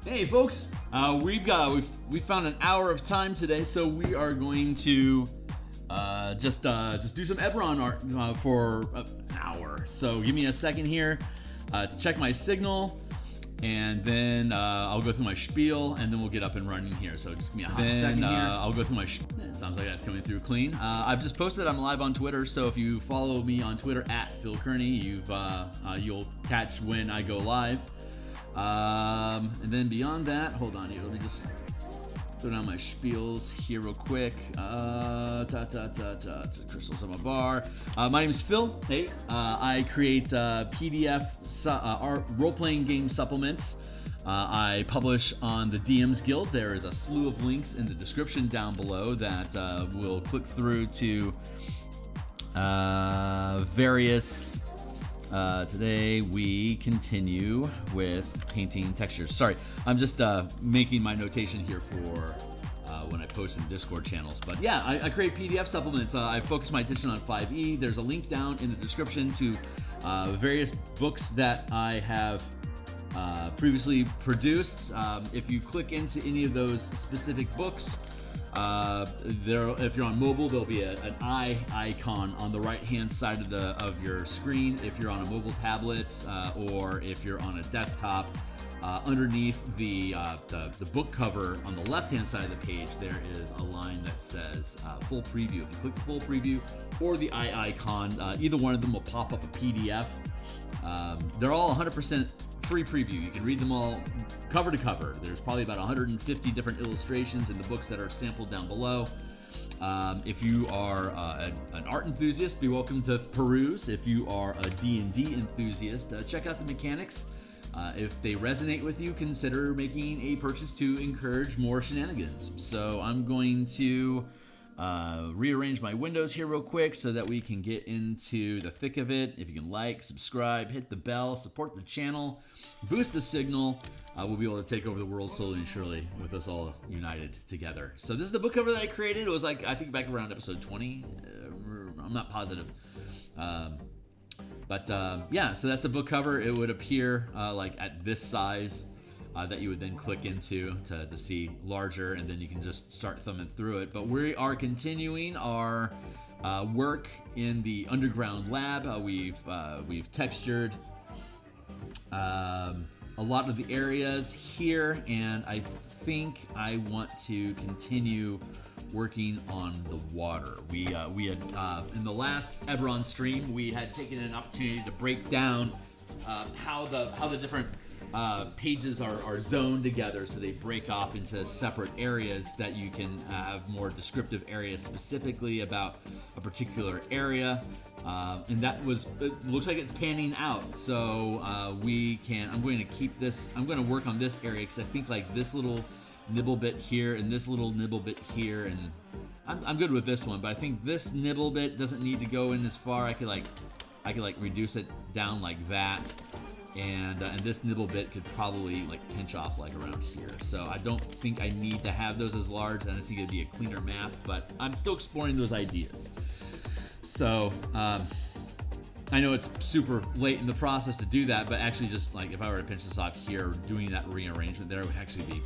Hey folks, we found an hour of time today, so we are going to just do some Eberron art for an hour. So give me a second here to check my signal, and then I'll go through my spiel, and then we'll get up and running here. So just give me a hot second here. I'll go through my sounds like that's coming through clean. I've just posted I'm live on Twitter, so if you follow me on Twitter at Phil Kearney, you'll catch when I go live. And then beyond that, hold on here, let me just throw down my spiels here real quick. Crystals on Mabar. My name is Phil. Hey, I create PDF role-playing game supplements. I publish on the DMsGuild. There is a slew of links in the description down below that will click through to various. Today we continue with painting textures. Sorry, I'm just making my notation here for when I post in Discord channels. But yeah, I create PDF supplements. I focus my attention on 5e. There's a link down in the description to various books that I have previously produced. If you click into any of those specific books, if you're on mobile, there'll be an eye icon on the right hand side of your screen. If you're on a mobile tablet, or if you're on a desktop, underneath the book cover on the left hand side of the page, there is a line that says full preview. If you click the full preview or the eye icon, either one of them will pop up a PDF. They're all 100% free preview. You can read them all cover to cover. There's probably about 150 different illustrations in the books that are sampled down below. If you are an art enthusiast, be welcome to peruse. If you are a D&D enthusiast, check out the mechanics. If they resonate with you, consider making a purchase to encourage more shenanigans. So I'm going to rearrange my windows here real quick so that we can get into the thick of it. If you can like, subscribe, hit the bell, support the channel, boost the signal, we'll be able to take over the world slowly and surely with us all united together. So this is the book cover that I created. It was like, I think back around episode 20. I'm not positive. Yeah, so that's the book cover. It would appear like at this size. That you would then click into to see larger, and then you can just start thumbing through it. But we are continuing our work in the underground lab. We've textured a lot of the areas here, and I think I want to continue working on the water. We had in the last Eberron stream, we had taken an opportunity to break down how the different pages are zoned together, so they break off into separate areas that you can have more descriptive areas specifically about a particular area, and it looks like it's panning out. So I'm going to keep this. I'm going to work on this area because I think like this little nibble bit here and this little nibble bit here, and I'm good with this one. But I think this nibble bit doesn't need to go in as far. I could reduce it down like that. And this nibble bit could probably like pinch off like around here. So I don't think I need to have those as large, and I think it'd be a cleaner map, but I'm still exploring those ideas. So I know it's super late in the process to do that, but actually just like if I were to pinch this off here, doing that rearrangement there would actually be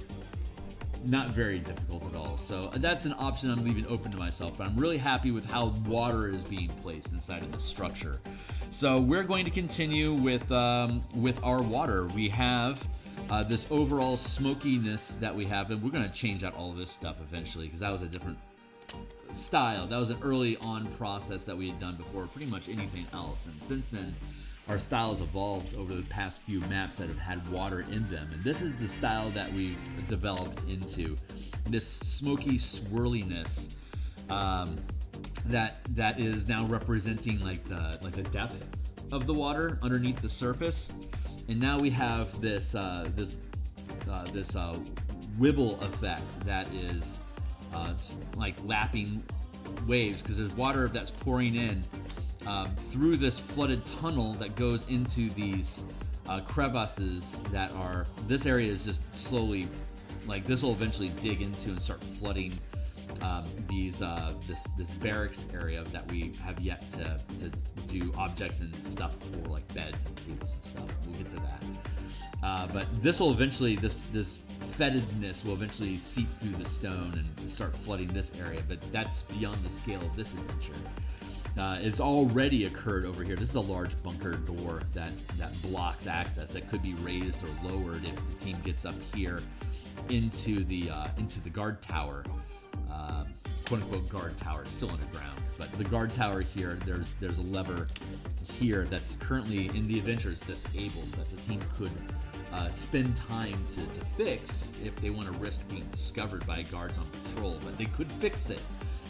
not very difficult at all. So that's an option I'm leaving open to myself, but I'm really happy with how water is being placed inside of the structure. So we're going to continue with our water. We have this overall smokiness that we have, and we're going to change out all of this stuff eventually because that was a different style. That was an early on process that we had done before pretty much anything else, and since then our style has evolved over the past few maps that have had water in them, and this is the style that we've developed into this smoky swirliness that is now representing like the depth of the water underneath the surface. And now we have this wibble effect that is like lapping waves, because there's water that's pouring in through this flooded tunnel that goes into these crevasses that are, this area is just slowly, like this will eventually dig into and start flooding this barracks area that we have yet to do objects and stuff for, like beds and tables and stuff. We'll get to that. But this will eventually, this fetidness will eventually seep through the stone and start flooding this area, but that's beyond the scale of this adventure. It's already occurred over here. This is a large bunker door that blocks access, that could be raised or lowered if the team gets up here into the guard tower, quote-unquote guard tower. It's still underground, but the guard tower here, there's a lever here that's currently in the adventures disabled that the team could spend time to fix if they want to risk being discovered by guards on patrol, but they could fix it.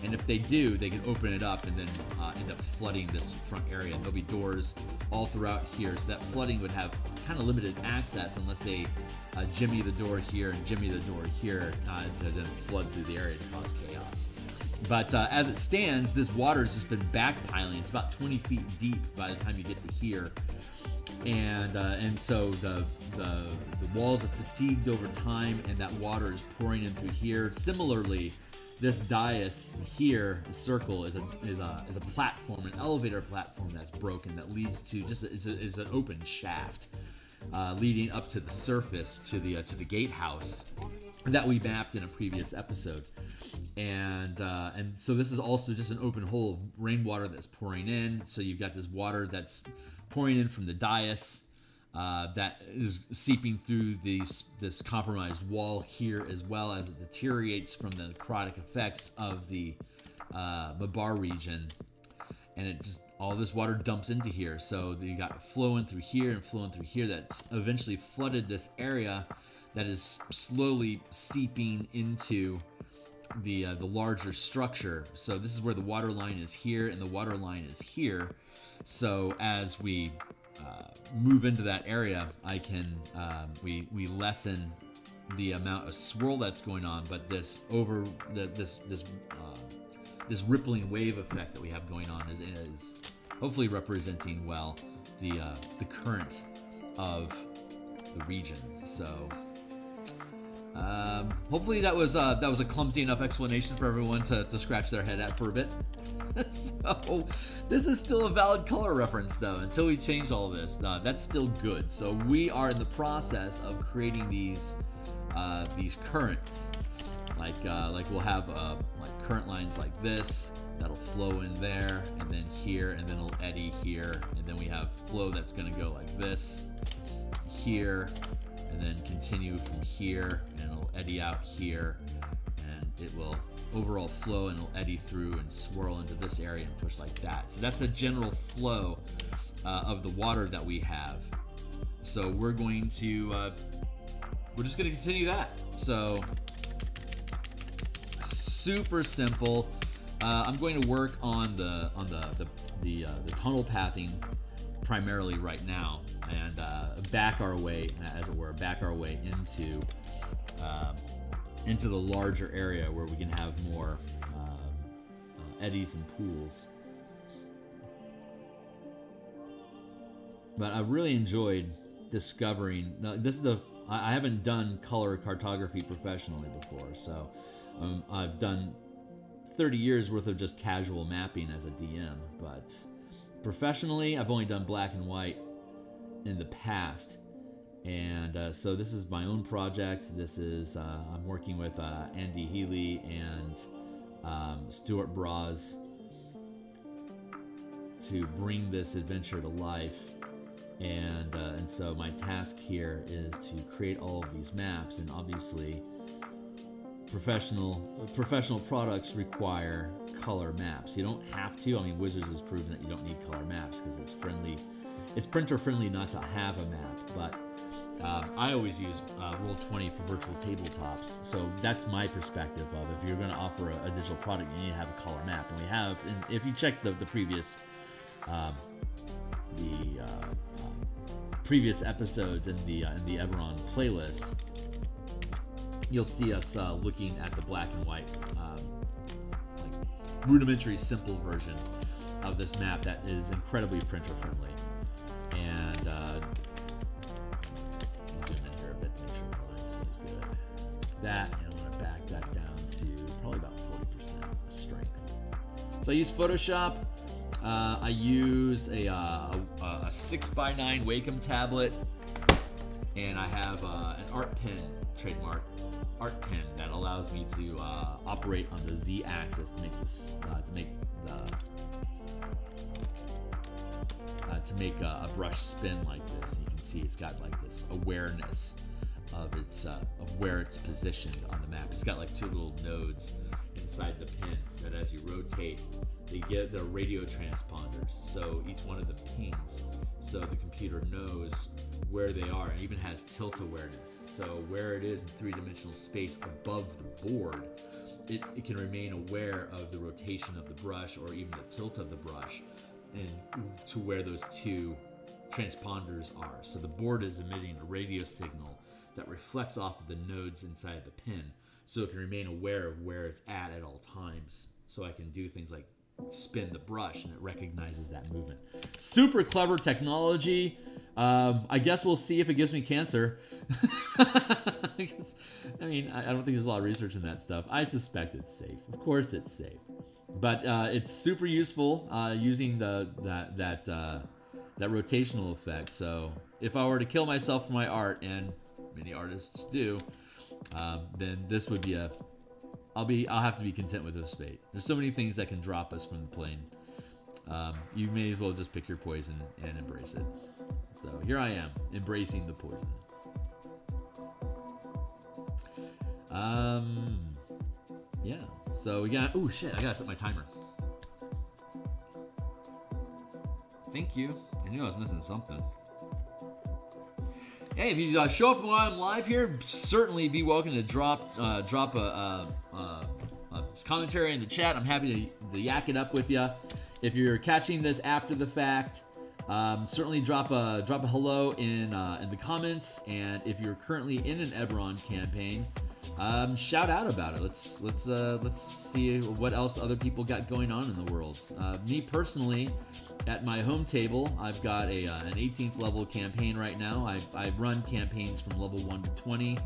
And if they do, they can open it up and then end up flooding this front area. And there'll be doors all throughout here, so that flooding would have kind of limited access unless they jimmy the door here and jimmy the door here to then flood through the area to cause chaos. But as it stands, this water has just been backpiling. It's about 20 feet deep by the time you get to here. And so the walls have fatigued over time, and that water is pouring in through here. Similarly, this dais here, the circle, is a platform, an elevator platform that's broken that leads to just is an open shaft leading up to the surface to the gatehouse that we mapped in a previous episode. And so this is also just an open hole of rainwater that's pouring in. So you've got this water that's pouring in from the dais that is seeping through this compromised wall here, as well as it deteriorates from the necrotic effects of the Mabar region. And it just, all this water dumps into here. So you got flowing through here and flowing through here that's eventually flooded this area that is slowly seeping into the larger structure. So this is where the water line is here and the water line is here. So as we move into that area, I can we lessen the amount of swirl that's going on, but this rippling wave effect that we have going on is hopefully representing well the current of the region. So hopefully that was a clumsy enough explanation for everyone to scratch their head at for a bit. So this is still a valid color reference though until we change all this. That's still good. So we are in the process of creating these currents. Like we'll have like current lines like this that'll flow in there and then here, and then it'll eddy here, and then we have flow that's going to go like this here, and then continue from here, and it'll eddy out here, and it will overall flow and it'll eddy through and swirl into this area and push like that. So that's a general flow of the water that we have. So we're going to we're just going to continue that. So super simple. I'm going to work on the tunnel pathing primarily right now, and back our way, as it were, into the larger area where we can have more eddies and pools. But I really enjoyed discovering. I haven't done color cartography professionally before, so I've done 30 years worth of just casual mapping as a DM, but professionally I've only done black and white in the past. And so this is my own project. This is I'm working with Andy Healy and Stuart Braz to bring this adventure to life. And so my task here is to create all of these maps, and obviously professional products require color maps. You don't have to. I mean, Wizards has proven that you don't need color maps because it's printer friendly not to have a map. But I always use Roll20 for virtual tabletops. So that's my perspective of, if you're going to offer a digital product, you need to have a color map. And we have, and if you check the previous previous episodes in the Eberron playlist, you'll see us looking at the black and white, like rudimentary, simple version of this map that is incredibly printer friendly. And zoom in here a bit to make sure the line stays good. That, and I'm going to back that down to probably about 40 So I use Photoshop. I use a 6x9 Wacom tablet, and I have an art pen, trademark art pen, that allows me to operate on the Z-axis to make a brush spin like this. You can see it's got like this awareness of its of where it's positioned on the map. It's got like two little nodes inside the pen that, as you rotate, they get their radio transponders. So each one of them pings, so the computer knows where they are. It even has tilt awareness. So where it is in three-dimensional space above the board, it can remain aware of the rotation of the brush or even the tilt of the brush, and to where those two transponders are. So the board is emitting a radio signal that reflects off of the nodes inside the pin, so it can remain aware of where it's at all times. So I can do things like spin the brush and it recognizes that movement. Super clever technology. I guess we'll see if it gives me cancer. I mean, I don't think there's a lot of research in that stuff. I suspect it's safe. Of course it's safe. But it's super useful using that rotational effect. So if I were to kill myself for my art, and many artists do, then this would be I'll have to be content with this fate. There's so many things that can drop us from the plane. You may as well just pick your poison and embrace it. So here I am, embracing the poison. Yeah. So we got. Oh shit! I gotta set my timer. Thank you. I knew I was missing something. Hey, if you show up while I'm live here, certainly be welcome to drop a commentary in the chat. I'm happy to yak it up with you. If you're catching this after the fact, certainly drop a hello in the comments. And if you're currently in an Eberron campaign, shout out about it. Let's see what else other people got going on in the world. Me personally, at my home table, I've got an 18th level campaign right now. I run campaigns from level 1 to 20,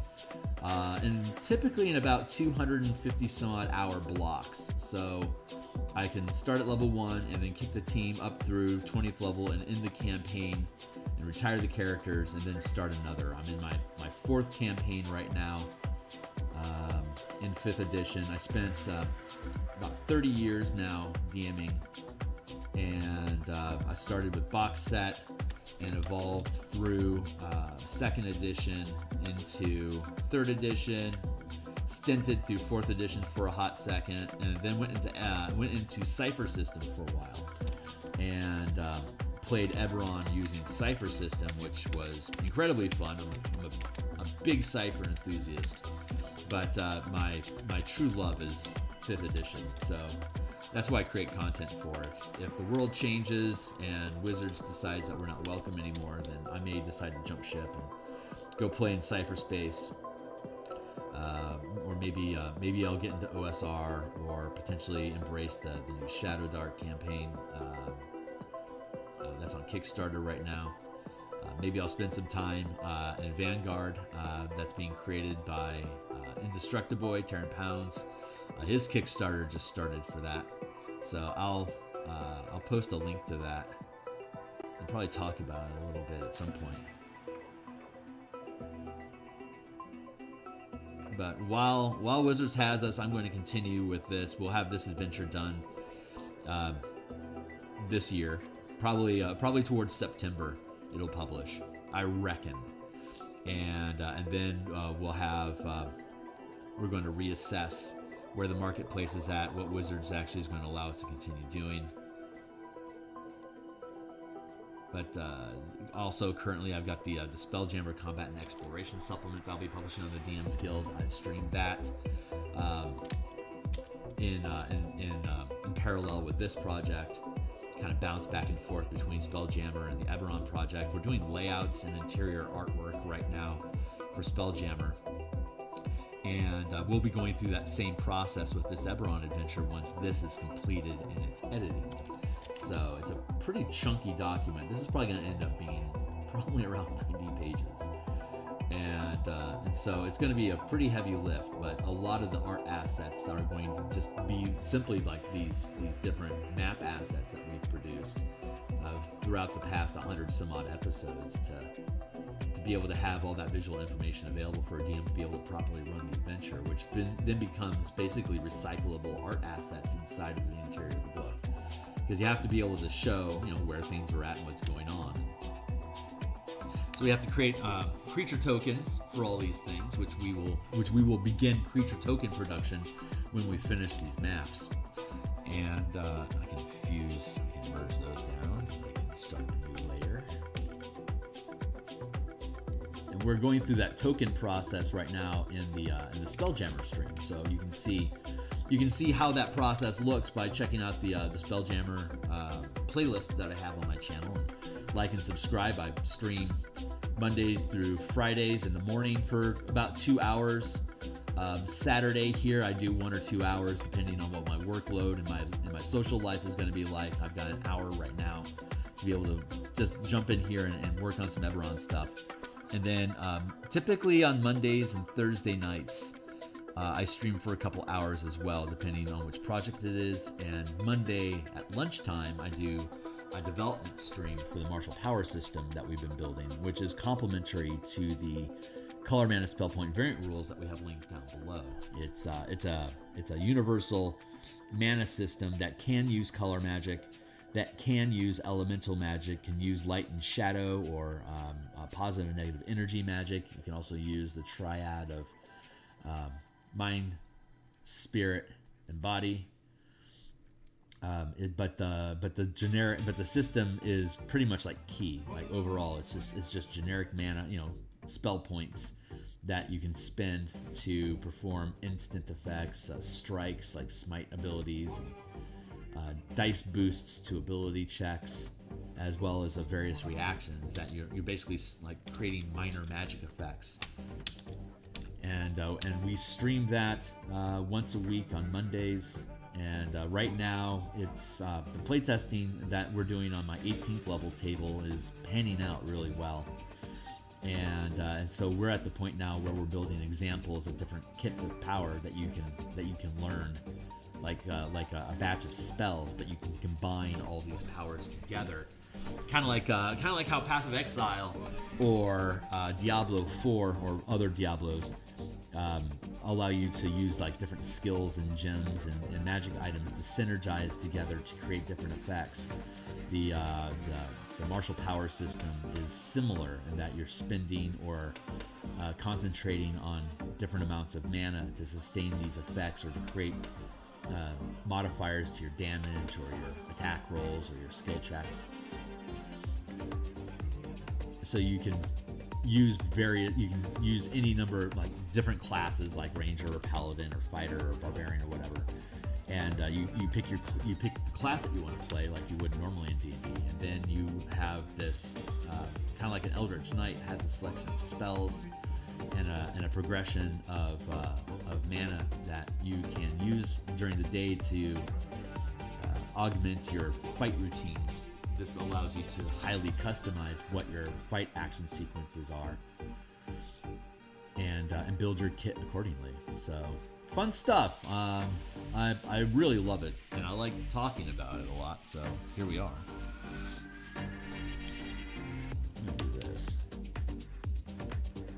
and typically in about 250 some odd hour blocks. So I can start at level 1 and then kick the team up through 20th level and end the campaign and retire the characters and then start another. I'm in my fourth campaign right now, in 5th edition. I spent about 30 years now DMing, and I started with box set and evolved through 2nd edition into 3rd edition, stinted through 4th edition for a hot second, and then went into Cypher System for a while, and played Eberron using Cypher System, which was incredibly fun. I'm a big Cypher enthusiast, but my true love is 5th edition. So that's why I create content for. If the world changes and Wizards decides that we're not welcome anymore, then I may decide to jump ship and go play in cyberspace, or maybe I'll get into OSR, or potentially embrace the new Shadow Dark campaign that's on Kickstarter right now. Maybe I'll spend some time in Vanguard that's being created by Indestructiboy, Terran Pounds. His Kickstarter just started for that, so I'll post a link to that and probably talk about it a little bit at some point. But while Wizards has us, I'm going to continue with this. We'll have this adventure done this year, probably towards September. It'll publish, I reckon, and then we'll have we're going to reassess where the marketplace is at, what Wizards actually is going to allow us to continue doing. But also currently I've got the Spelljammer Combat and Exploration supplement I'll be publishing on the DMsGuild. I streamed that in parallel with this project. Kind of bounce back and forth between Spelljammer and the Eberron project. We're doing layouts and interior artwork right now for Spelljammer. And we'll be going through that same process with this Eberron adventure once this is completed in its editing. So it's a pretty chunky document. This is probably going to end up being probably around 90 pages. And so it's going to be a pretty heavy lift, but a lot of the art assets are going to just be simply like these different map assets that we've produced throughout the past 100 some odd episodes to be able to have all that visual information available for a DM to be able to properly run the adventure, which then becomes basically recyclable art assets inside of the interior of the book, because you have to be able to show where things are at and what's going on. So we have to create creature tokens for all these things, which we will begin creature token production when we finish these maps. And I can merge those down. I can start a new layer. And we're going through that token process right now in the Spelljammer stream. So you can see how that process looks by checking out the Spelljammer playlist that I have on my channel. And like and subscribe. I stream Mondays through Fridays in the morning for about 2 hours. Saturday here I do 1 or 2 hours depending on what my workload and my social life is going to be like. I've got an hour right now to be able to just jump in here and work on some Eberron stuff. And then typically on Mondays and Thursday nights I stream for a couple hours as well, depending on which project it is. And Monday at lunchtime I do a development stream for the martial power system that we've been building, which is complementary to the color mana spell point variant rules that we have linked down below. It's a universal mana system that can use color magic, that can use elemental magic, can use light and shadow, or positive and negative energy magic. You can also use the triad of mind, spirit, and body. But the system is pretty much like key. Like overall, it's just generic mana, spell points that you can spend to perform instant effects, strikes like smite abilities, dice boosts to ability checks, as well as various reactions that you're basically like creating minor magic effects. And we stream that once a week on Mondays. And right now, it's the playtesting that we're doing on my 18th level table is panning out really well. And so we're at the point now where we're building examples of different kits of power that you can learn, like a batch of spells, but you can combine all these powers together, kind of like how Path of Exile or Diablo 4 or other Diablos allow you to use like different skills and gems and magic items to synergize together to create different effects. The martial power system is similar in that you're spending or concentrating on different amounts of mana to sustain these effects or to create modifiers to your damage or your attack rolls or your skill checks. So you can use any number of like different classes like ranger or paladin or fighter or barbarian or whatever, and you pick the class that you want to play like you would normally in D&D, and then you have this kind of like an Eldritch Knight has a selection of spells and a progression of mana that you can use during the day to augment your fight routines. This allows you to highly customize what your fight action sequences are and build your kit accordingly. So fun stuff. I really love it, and I like talking about it a lot. So here we are. Let me do this.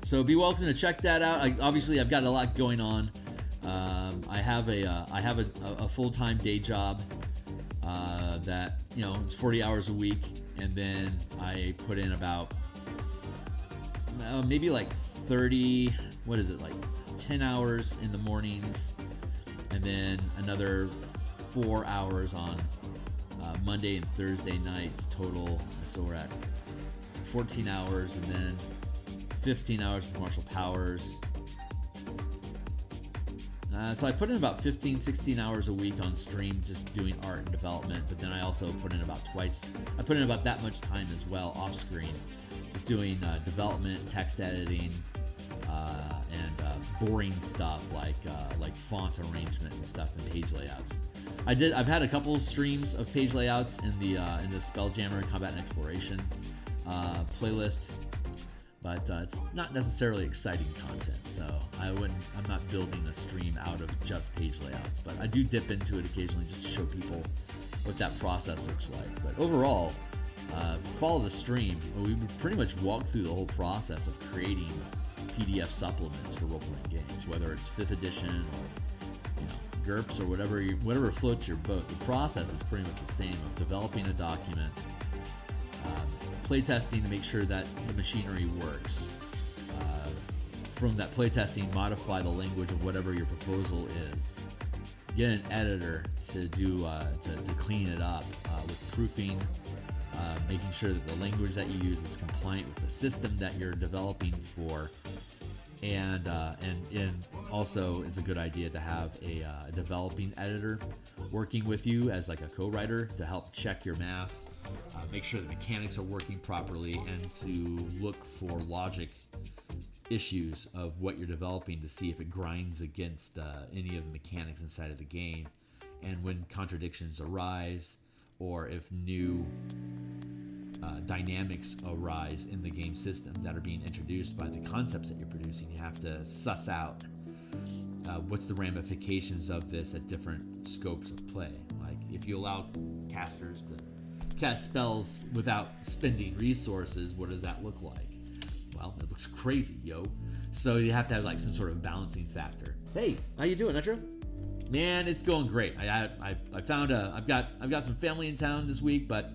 So be welcome to check that out. Obviously, I've got a lot going on. I have a full-time day job. That it's 40 hours a week, and then I put in about maybe like 30, 10 hours in the mornings, and then another 4 hours on Monday and Thursday nights total. So we're at 14 hours, and then 15 hours for martial powers. So I put in about 15, 16 hours a week on stream just doing art and development, but then I also put in about that much time as well off screen, just doing development, text editing, and boring stuff like font arrangement and stuff and page layouts. I've had a couple of streams of page layouts in the Spelljammer Combat and Exploration playlist, but it's not necessarily exciting content. So I'm not building a stream out of just page layouts, but I do dip into it occasionally just to show people what that process looks like. But overall, follow the stream. We pretty much walk through the whole process of creating PDF supplements for role-playing games, whether it's 5th edition or GURPS or whatever floats your boat. The process is pretty much the same of developing a document, playtesting to make sure that the machinery works. From that playtesting, modify the language of whatever your proposal is. Get an editor to do to clean it up with proofing, making sure that the language that you use is compliant with the system that you're developing for, and also it's a good idea to have a developing editor working with you as like a co-writer to help check your math, make sure the mechanics are working properly, and to look for logic issues of what you're developing to see if it grinds against any of the mechanics inside of the game, and when contradictions arise or if new dynamics arise in the game system that are being introduced by the concepts that you're producing. You have to suss out what's the ramifications of this at different scopes of play. Like if you allow casters to cast spells without spending resources, what does that look like? Well, it looks crazy, yo. So you have to have like some sort of balancing factor. Hey, how you doing, Metro? Man, it's going great. I found I've got some family in town this week, but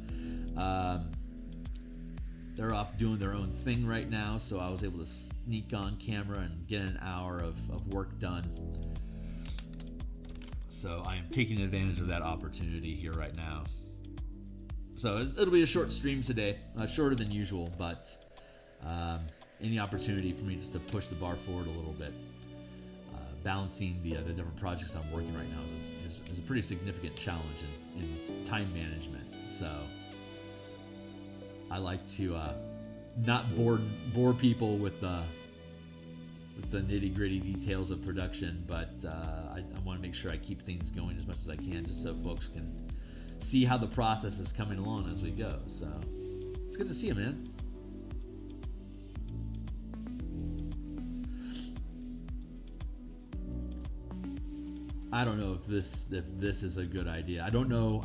they're off doing their own thing right now, so I was able to sneak on camera and get an hour of work done. So I am taking advantage of that opportunity here right now. So it'll be a short stream today, shorter than usual, but any opportunity for me just to push the bar forward a little bit. Balancing the different projects I'm working right now is a pretty significant challenge in time management. So I like to not bore people with the nitty-gritty details of production, but I want to make sure I keep things going as much as I can, just so folks can see how the process is coming along as we go. So it's good to see you, man. I don't know if this is a good idea. I don't know.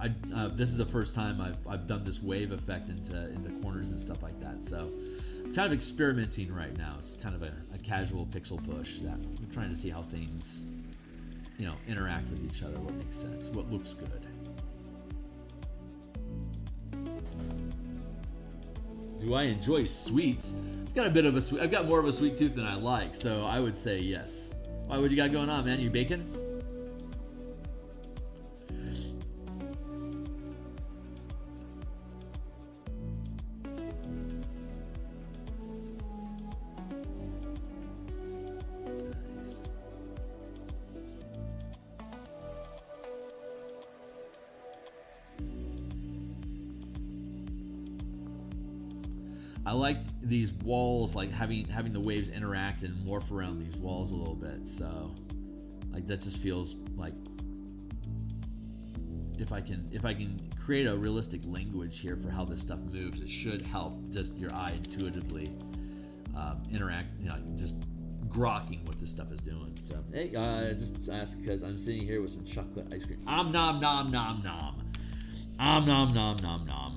This is the first time I've done this wave effect into corners and stuff like that. So I'm kind of experimenting right now. It's kind of a casual pixel push that I'm trying to see how things, interact with each other. What makes sense? What looks good? Do I enjoy sweets? I've got more of a sweet tooth than I like, so I would say yes. Why? What you got going on, man? You baking? I like these walls, like having the waves interact and morph around these walls a little bit. So, like that just feels like if I can create a realistic language here for how this stuff moves, it should help just your eye intuitively interact, just grokking what this stuff is doing. So, hey, just ask because I'm sitting here with some chocolate ice cream. Nom nom nom nom. Nom nom nom nom.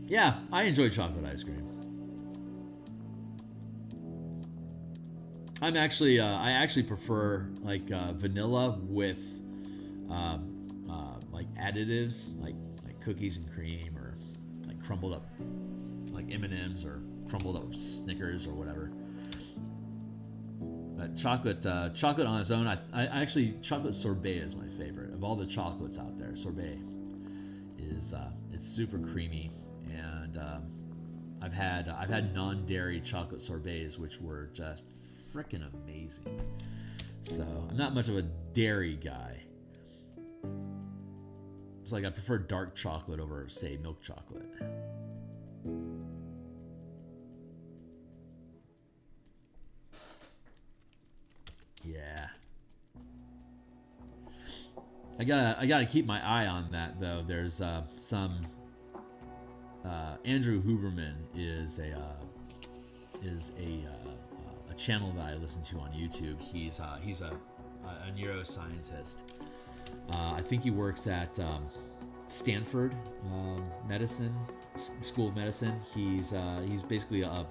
Yeah, I enjoy chocolate ice cream. I actually prefer like vanilla with like additives, like cookies and cream, or like crumbled up like M&Ms or crumbled up Snickers or whatever. But chocolate on its own, I actually chocolate sorbet is my favorite of all the chocolates out there. Sorbet is it's super creamy. And I've had non-dairy chocolate sorbets, which were just freaking amazing. So I'm not much of a dairy guy. It's like I prefer dark chocolate over, say, milk chocolate. Yeah. I gotta keep my eye on that though. There's some Andrew Huberman is a channel that I listen to on YouTube. He's a neuroscientist. I think he works at Stanford School of Medicine. He's basically a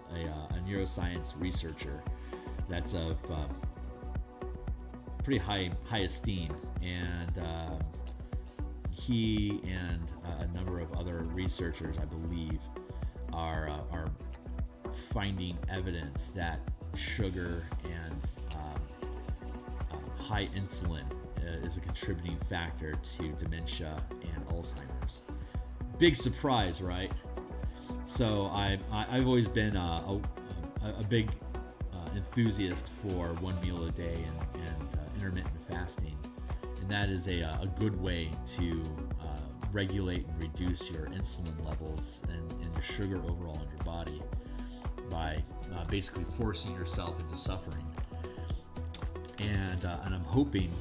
neuroscience researcher that's of pretty high esteem, and he and a number of other researchers, I believe, are finding evidence that sugar and high insulin is a contributing factor to dementia and Alzheimer's. Big surprise, right? So I've always been a big enthusiast for one meal a day and intermittent fasting, and that is a good way to regulate and reduce your insulin levels and your sugar overall in your body by basically forcing yourself into suffering. And I'm hoping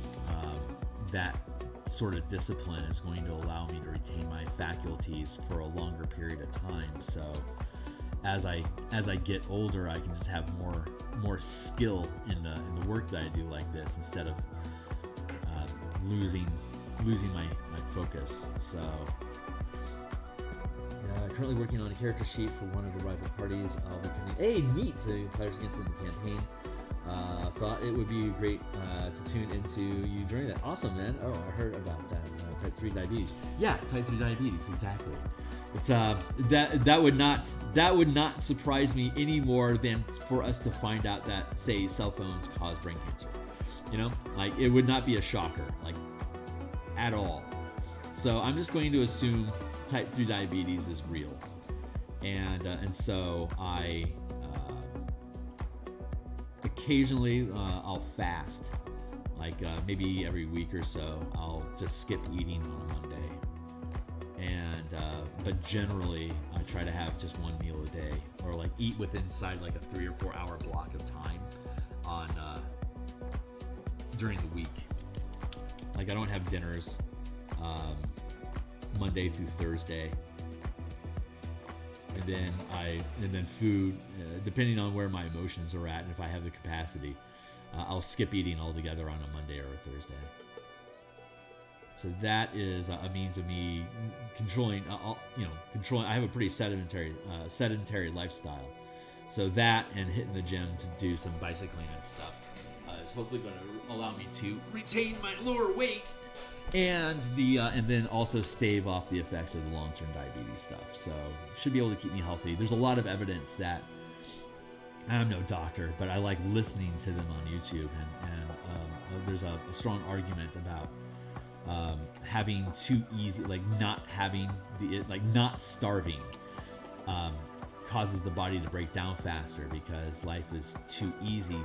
that sort of discipline is going to allow me to retain my faculties for a longer period of time. So as I get older, I can just have more skill in the work that I do like this, instead of losing my focus. So currently working on a character sheet for one of the rival parties. Hey, neat! So players against in the campaign. Thought it would be great to tune into you during that. Awesome, man. Oh, I heard about that. Type 3 diabetes. Yeah, type 3 diabetes, exactly. It's that would not surprise me any more than for us to find out that, say, cell phones cause brain cancer. You know, like, it would not be a shocker, like, at all. So I'm just going to assume type 3 diabetes is real, and so I occasionally I'll fast, like maybe every week or so. I'll just skip eating on a Monday, and but generally I try to have just one meal a day, or like eat within inside like a 3 or 4 hour block of time on during the week. Like, I don't have dinners Monday through Thursday, and then food, depending on where my emotions are at and if I have the capacity, I'll skip eating altogether on a Monday or a Thursday. So that is a means of me controlling. I have a pretty sedentary lifestyle. So that, and hitting the gym to do some bicycling and stuff, is hopefully going to allow me to retain my lower weight, and then also stave off the effects of the long-term diabetes stuff. So should be able to keep me healthy. There's a lot of evidence that, I'm no doctor, but I like listening to them on YouTube, and there's a strong argument about having too easy, like not starving, causes the body to break down faster because life is too easy.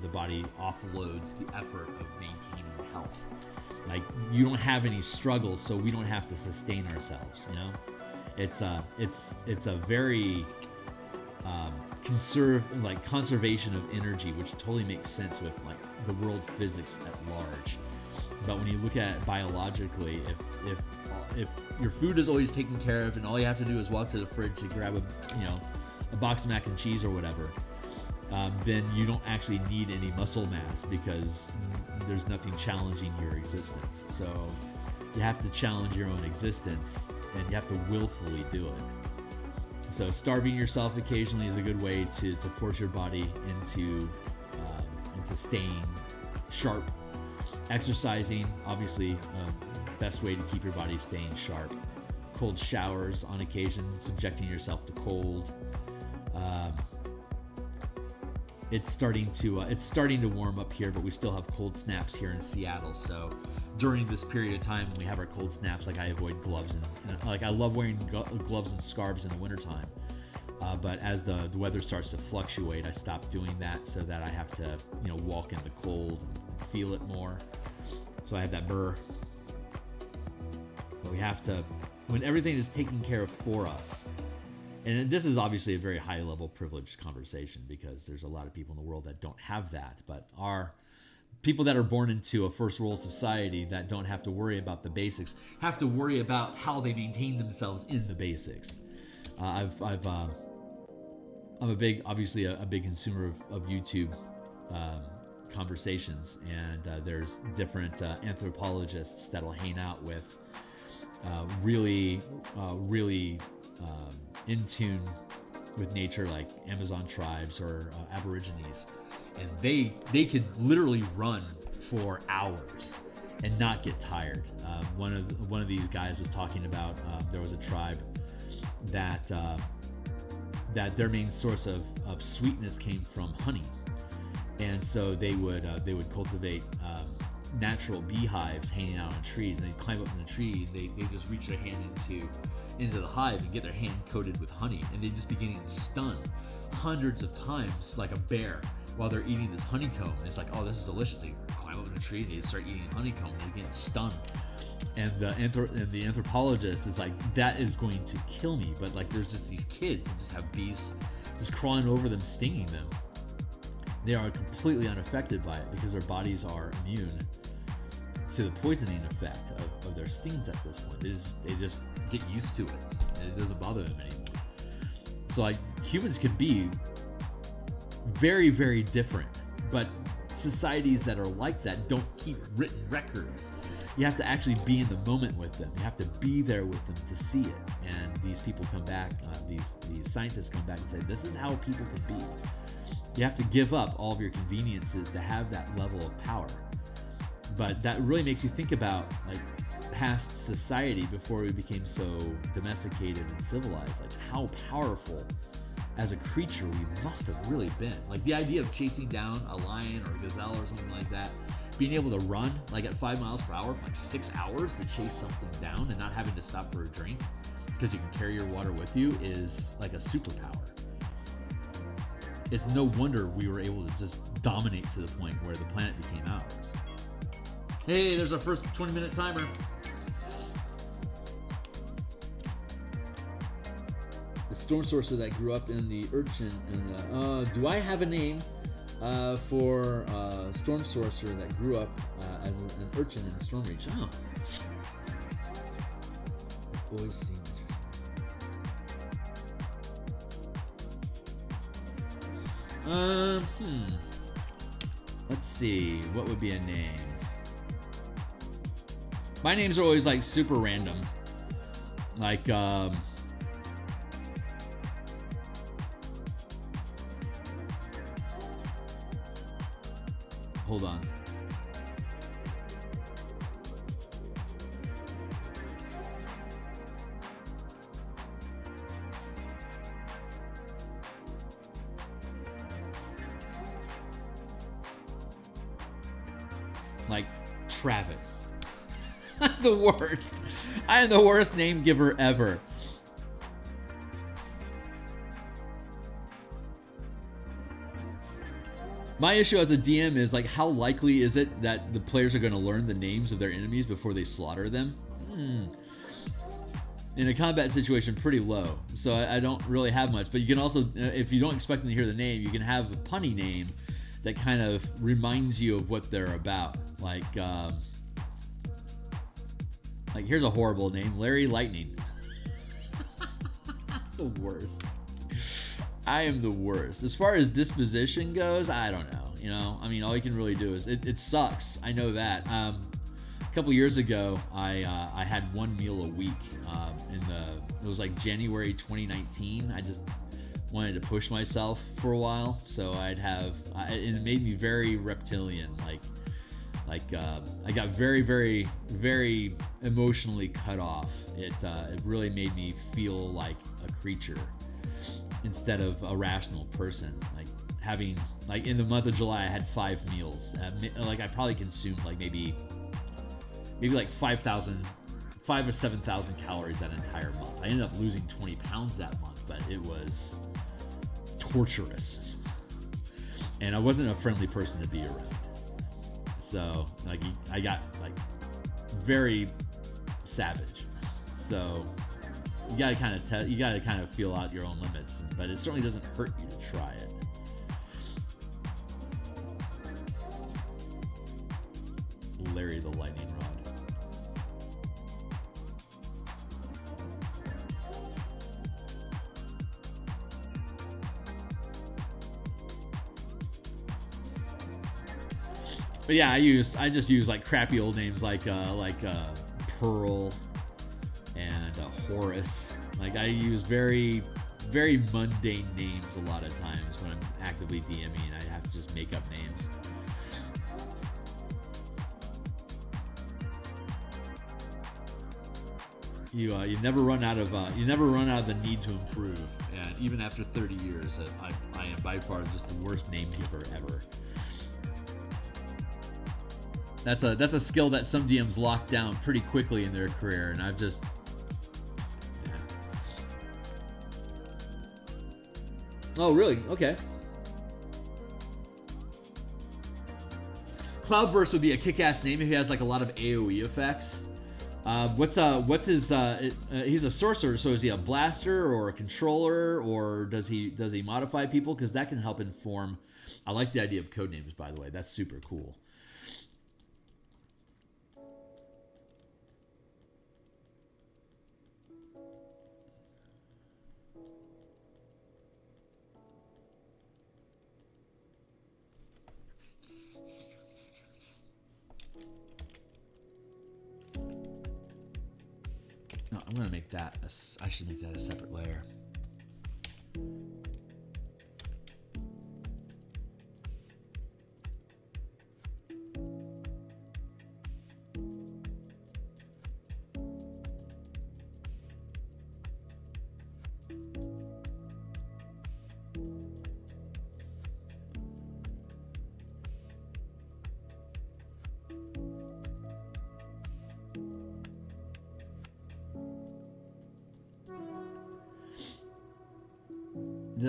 The body offloads the effort of maintaining health. Like, you don't have any struggles, so we don't have to sustain ourselves. You know, it's a very conservation of energy, which totally makes sense with like the world physics at large. But when you look at it biologically, if your food is always taken care of, and all you have to do is walk to the fridge to grab a box of mac and cheese or whatever, then you don't actually need any muscle mass because there's nothing challenging your existence. So you have to challenge your own existence, and you have to willfully do it. So starving yourself occasionally is a good way to force your body into staying sharp. Exercising, obviously, best way to keep your body staying sharp. Cold showers on occasion, subjecting yourself to cold. It's starting to warm up here, but we still have cold snaps here in Seattle. So during this period of time when we have our cold snaps, like, I avoid gloves and like, I love wearing gloves and scarves in the wintertime. But as the weather starts to fluctuate, I stop doing that so that I have to walk in the cold and feel it more. So I have that burr. But we have to, when everything is taken care of for us. And this is obviously a very high level privileged conversation because there's a lot of people in the world that don't have that, but are people that are born into a first world society that don't have to worry about the basics, have to worry about how they maintain themselves in the basics. I'm a big, obviously a big consumer of YouTube conversations, and there's different anthropologists that'll hang out with really in tune with nature, like Amazon tribes or Aborigines, and they could literally run for hours and not get tired. One of these guys was talking about there was a tribe that their main source of sweetness came from honey, and so they would cultivate natural beehives hanging out on trees, and they'd climb up in the tree, and they just reach their hand into the hive and get their hand coated with honey, and they'd just be getting stunned hundreds of times like a bear while they're eating this honeycomb. And it's like, oh, this is delicious. They climb up in a tree, and they start eating honeycomb, and they get stunned. And the anthropologist is like, that is going to kill me. But like, there's just these kids that just have bees just crawling over them, stinging them. They are completely unaffected by it because their bodies are immune to the poisoning effect of their stings at this point. They just get used to it, and it doesn't bother them anymore. So like, humans can be very, very different, but societies that are like that don't keep written records. You have to actually be in the moment with them. You have to be there with them to see it. And these people come back, these scientists come back and say, this is how people can be. You have to give up all of your conveniences to have that level of power. But that really makes you think about like past society before we became so domesticated and civilized, like how powerful as a creature we must have really been. Like the idea of chasing down a lion or a gazelle or something like that, being able to run like at 5 miles per hour for like 6 hours to chase something down and not having to stop for a drink because you can carry your water with you is like a superpower. It's no wonder we were able to just dominate to the point where the planet became ours. Hey, there's our first 20-minute timer. The storm sorcerer that grew up in the urchin. And do I have a name for storm sorcerer that grew up as an urchin in the storm reach? Oh, always seen it. Let's see, what would be a name? My names are always like super random. Like, hold on. Like Travis. I'm the worst. I am the worst name giver ever. My issue as a DM is like, how likely is it that the players are going to learn the names of their enemies before they slaughter them? In a combat situation, pretty low. So I don't really have much. But you can also, if you don't expect them to hear the name, you can have a punny name that kind of reminds you of what they're about. Like here's a horrible name, Larry Lightning. The worst. I am the worst. As far as disposition goes, I don't know. You know, I mean, all you can really do is it sucks. I know that. A couple years ago, I had one meal a week. It was like January 2019. I just wanted to push myself for a while, so I'd have. It made me very reptilian. I got very, very, very emotionally cut off. It really made me feel like a creature instead of a rational person. Like in the month of July, I had 5 meals. I probably consumed like maybe like 5,000 or 7,000 calories that entire month. I ended up losing 20 pounds that month, but it was torturous, and I wasn't a friendly person to be around. So like I got like very savage. So you gotta kind of feel out your own limits, but it certainly doesn't hurt you to try it. Larry the Lightning Rod. But yeah, I just use like crappy old names like Pearl and Horus. Like I use very mundane names a lot of times when I'm actively DMing. I have to just make up names. You never run out of the need to improve, and even after 30 years, I am by far just the worst name giver ever. That's a skill that some DMs lock down pretty quickly in their career, and I've just Oh, really? Okay. Cloudburst would be a kick-ass name if he has like a lot of AoE effects. What's his? He's a sorcerer, so is he a blaster or a controller, or does he modify people? Because that can help inform. I like the idea of code names, by the way. That's super cool. No, I'm gonna make that. I should make that a separate layer.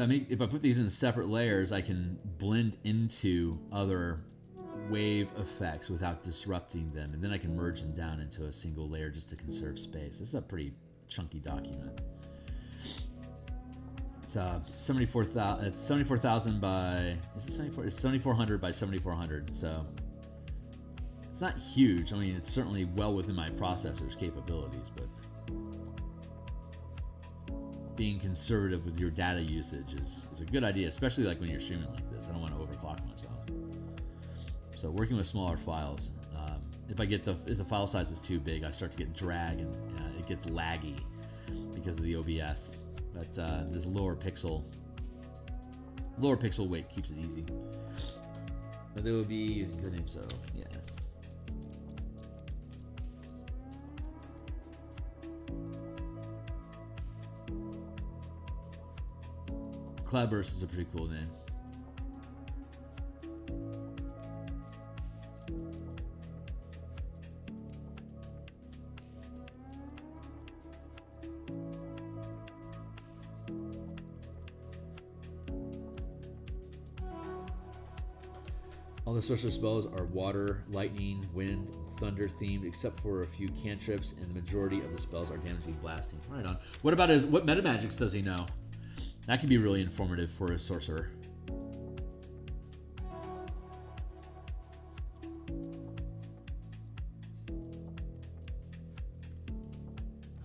If I put these in separate layers, I can blend into other wave effects without disrupting them, and then I can merge them down into a single layer just to conserve space. This is a pretty chunky document. It's 74,000. It's 74,000 by. Is it 74? It's 7,400 by 7,400. So it's not huge. I mean, it's certainly well within my processor's capabilities, but being conservative with your data usage is a good idea, especially like when you're streaming like this. I don't want to overclock myself. So working with smaller files, if the file size is too big, I start to get drag and it gets laggy because of the OBS. But this lower pixel weight keeps it easy. But there will be good name, so yeah. Cloudburst is a pretty cool name. All the sorcerer spells are water, lightning, wind, thunder themed, except for a few cantrips, and the majority of the spells are damaging blasting. Right on. What about what meta magics does he know? That can be really informative for a sorcerer.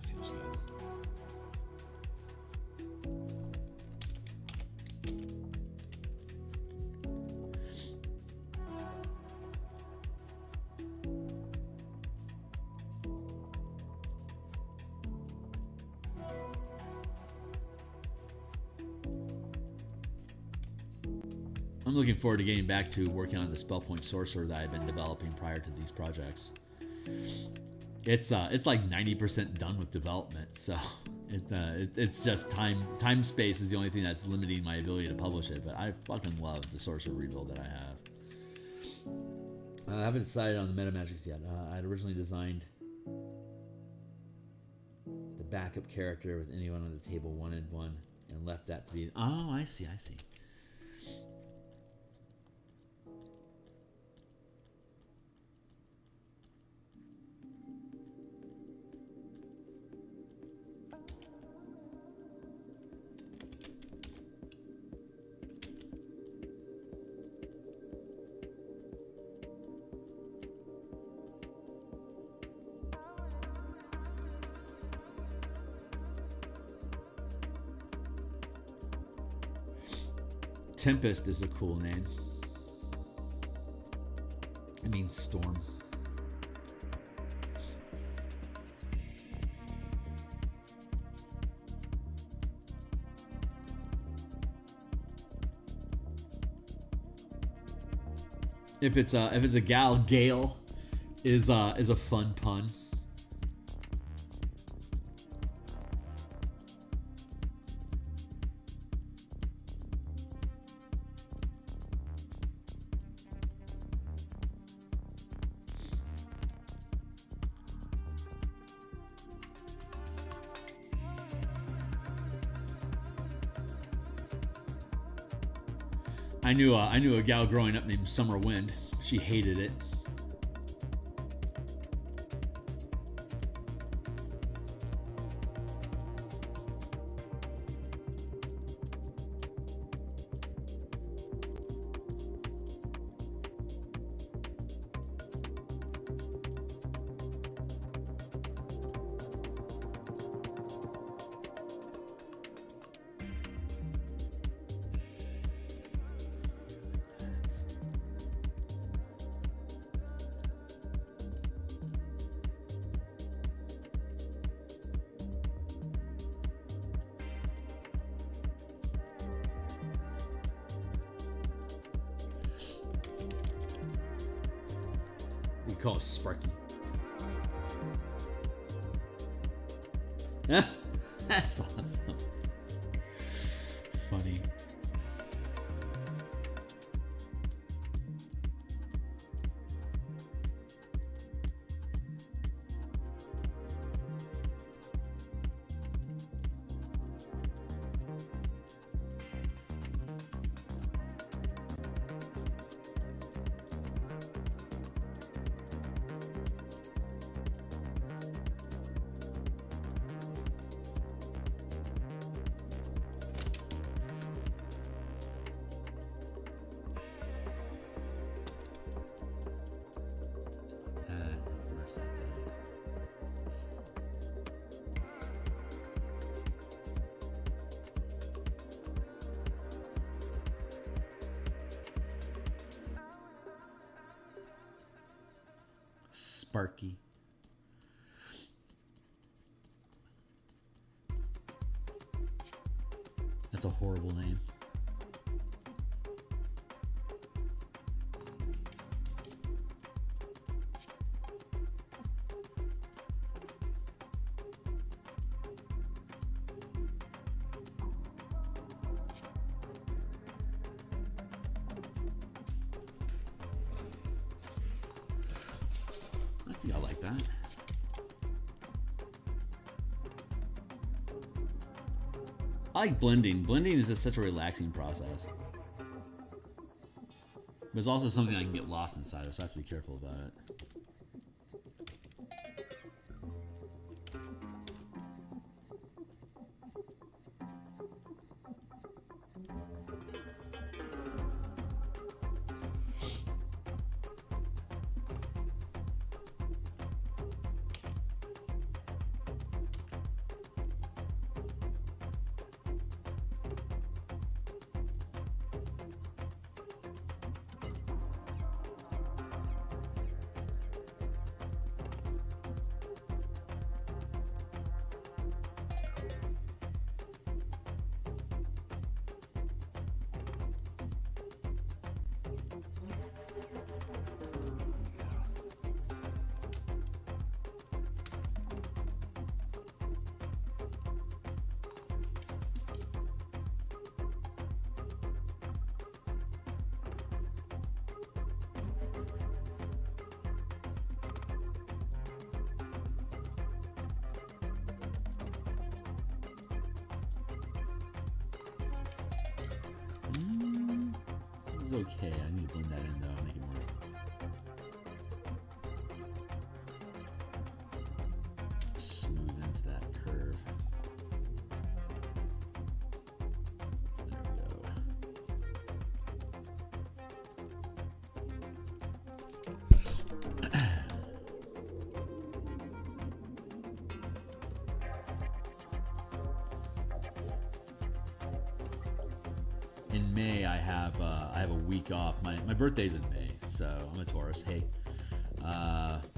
Feels good. I'm looking forward to getting back to working on the spell point sorcerer that I've been developing prior to these projects. It's like 90% done with development, so it's just time space is the only thing that's limiting my ability to publish it. But I fucking love the sorcerer rebuild that I have. I haven't decided on the meta magics yet. I had originally designed the backup character with anyone on the table wanted one, and left that to be. Oh, I see. Tempest is a cool name. It means storm. If it's a gal, Gale is a fun pun. I knew a gal growing up named Summer Wind. She hated it. Call it Sparky. That's awesome. Funny. Sparky. That's a horrible name. I like that. I like blending. Blending is just such a relaxing process. But it's also something I can get lost inside of, so I have to be careful about it. This is okay. I need to blend that in though, make it more smooth into that curve. There we go. In May I have a week off. My birthday's in May, so I'm a Taurus. Hey,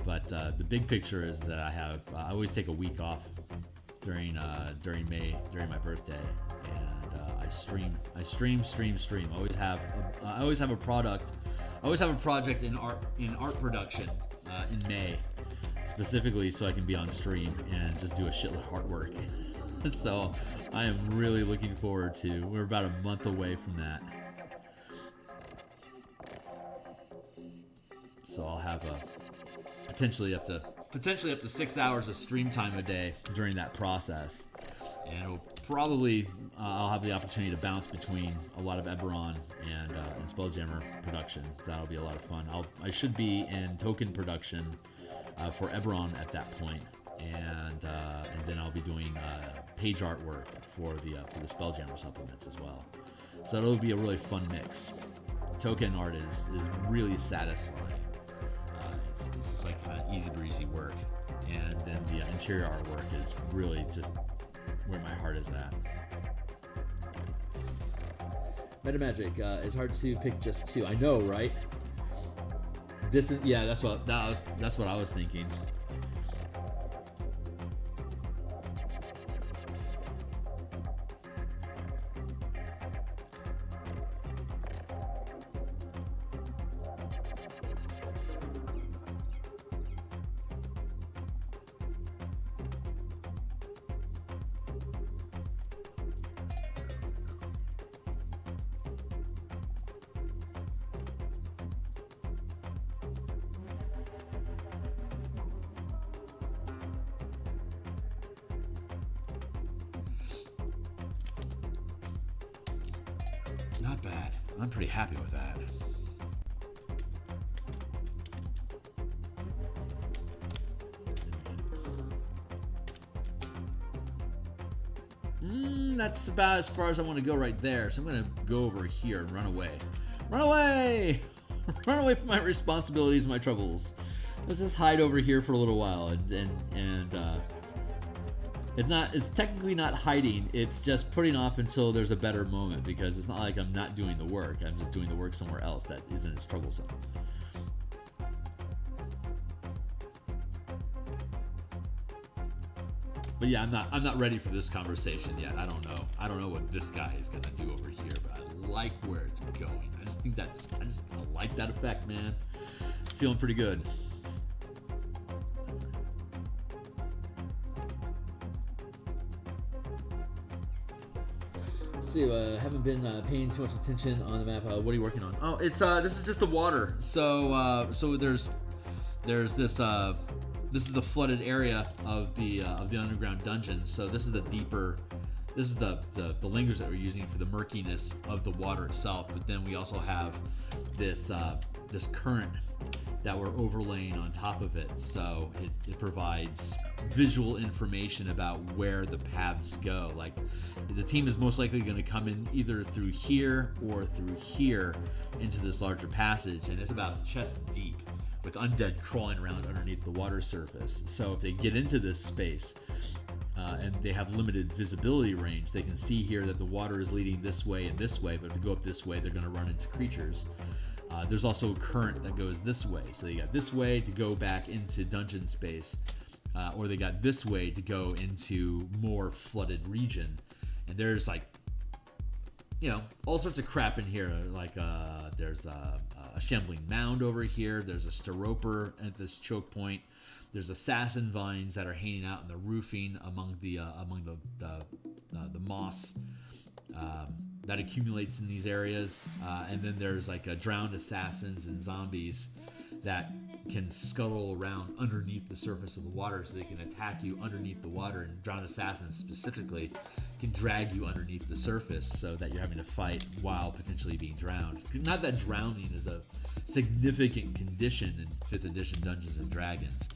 but the big picture is that I always take a week off during May during my birthday, and I stream. I always have a product. I always have a project in art production in May, specifically so I can be on stream and just do a shitload of artwork. So I am really looking forward to. We're about a month away from that, so I'll have potentially up to 6 hours of stream time a day during that process, and it'll probably I'll have the opportunity to bounce between a lot of Eberron and Spelljammer production. That'll be a lot of fun. I should be in token production for Eberron at that point, and then I'll be doing page artwork for the Spelljammer supplements as well. So it'll be a really fun mix. Token art is really satisfying. It's just like kind of easy breezy work, and then the interior artwork is really just where my heart is at. Metamagic, it's hard to pick just two. I know, right? That's what I was thinking. Not bad. I'm pretty happy with that. That's about as far as I want to go right there. So I'm going to go over here and run away. Run away! Run away from my responsibilities and my troubles. Let's just hide over here for a little while, and it's technically not hiding, it's just putting off until there's a better moment, because it's not like I'm not doing the work, I'm just doing the work somewhere else that isn't as troublesome. But yeah, I'm not ready for this conversation yet. I don't know what this guy is gonna do over here, but I like where it's going. I like that effect, man. Feeling pretty good. Haven't been paying too much attention on the map. What are you working on? Oh, it's this is just the water. So there's this this is the flooded area of the underground dungeon. So this is the deeper. This is the language that we're using for the murkiness of the water itself. But then we also have this current that we're overlaying on top of it. So it provides visual information about where the paths go. Like the team is most likely going to come in either through here or through here into this larger passage, and it's about chest deep with undead crawling around underneath the water surface. So if they get into this space and they have limited visibility range, they can see here that the water is leading this way and this way, but if they go up this way, they're going to run into creatures. There's also a current that goes this way. So they got this way to go back into dungeon space, or they got this way to go into more flooded region. And there's all sorts of crap in here. Like there's a shambling mound over here. There's a steroper at this choke point. There's assassin vines that are hanging out in the roofing among the moss. That accumulates in these areas, and then there's drowned assassins and zombies that can scuttle around underneath the surface of the water, so they can attack you underneath the water. And drowned assassins specifically can drag you underneath the surface, so that you're having to fight while potentially being drowned. Not that drowning is a significant condition in 5th edition Dungeons and Dragons,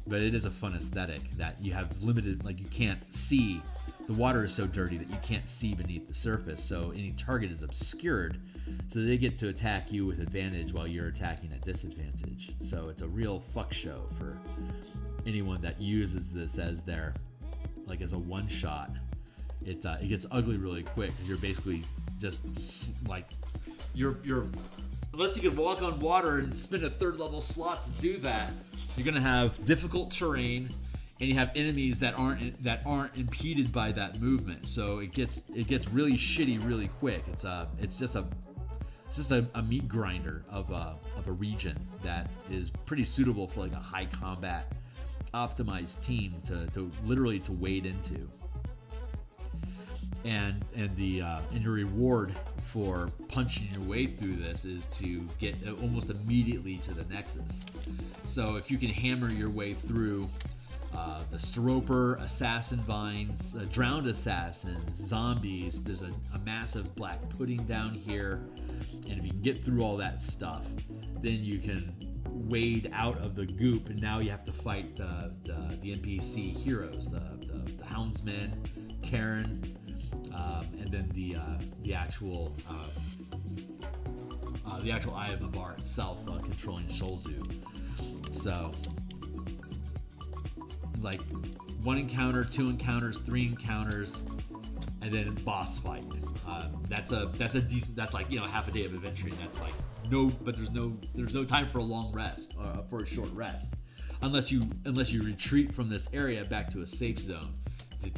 but it is a fun aesthetic that you have limited, you can't see. The water is so dirty that you can't see beneath the surface, so any target is obscured, so they get to attack you with advantage while you're attacking at disadvantage. So it's a real fuck show for anyone that uses this as their, as a one-shot, it gets ugly really quick. You're basically just like you're unless you can walk on water and spend a 3rd level slot to do that, you're gonna have difficult terrain, and you have enemies that aren't impeded by that movement. So it gets really shitty really quick. It's just a meat grinder of a region that is pretty suitable for like a high combat optimized team to literally to wade into. And your reward for punching your way through this is to get almost immediately to the Nexus. So if you can hammer your way through the Storoper, Assassin Vines, Drowned Assassins, Zombies, there's a massive black pudding down here, and if you can get through all that stuff, then you can wade out of the goop, and now you have to fight the NPC heroes, the Houndsmen, Karen, and then the actual Eye of Mabar itself, controlling Sholzu. So, like 1 encounter, 2 encounters, 3 encounters, and then boss fight. That's a decent. That's like half a day of adventuring. That's like there's no time for a long rest, for a short rest, unless you retreat from this area back to a safe zone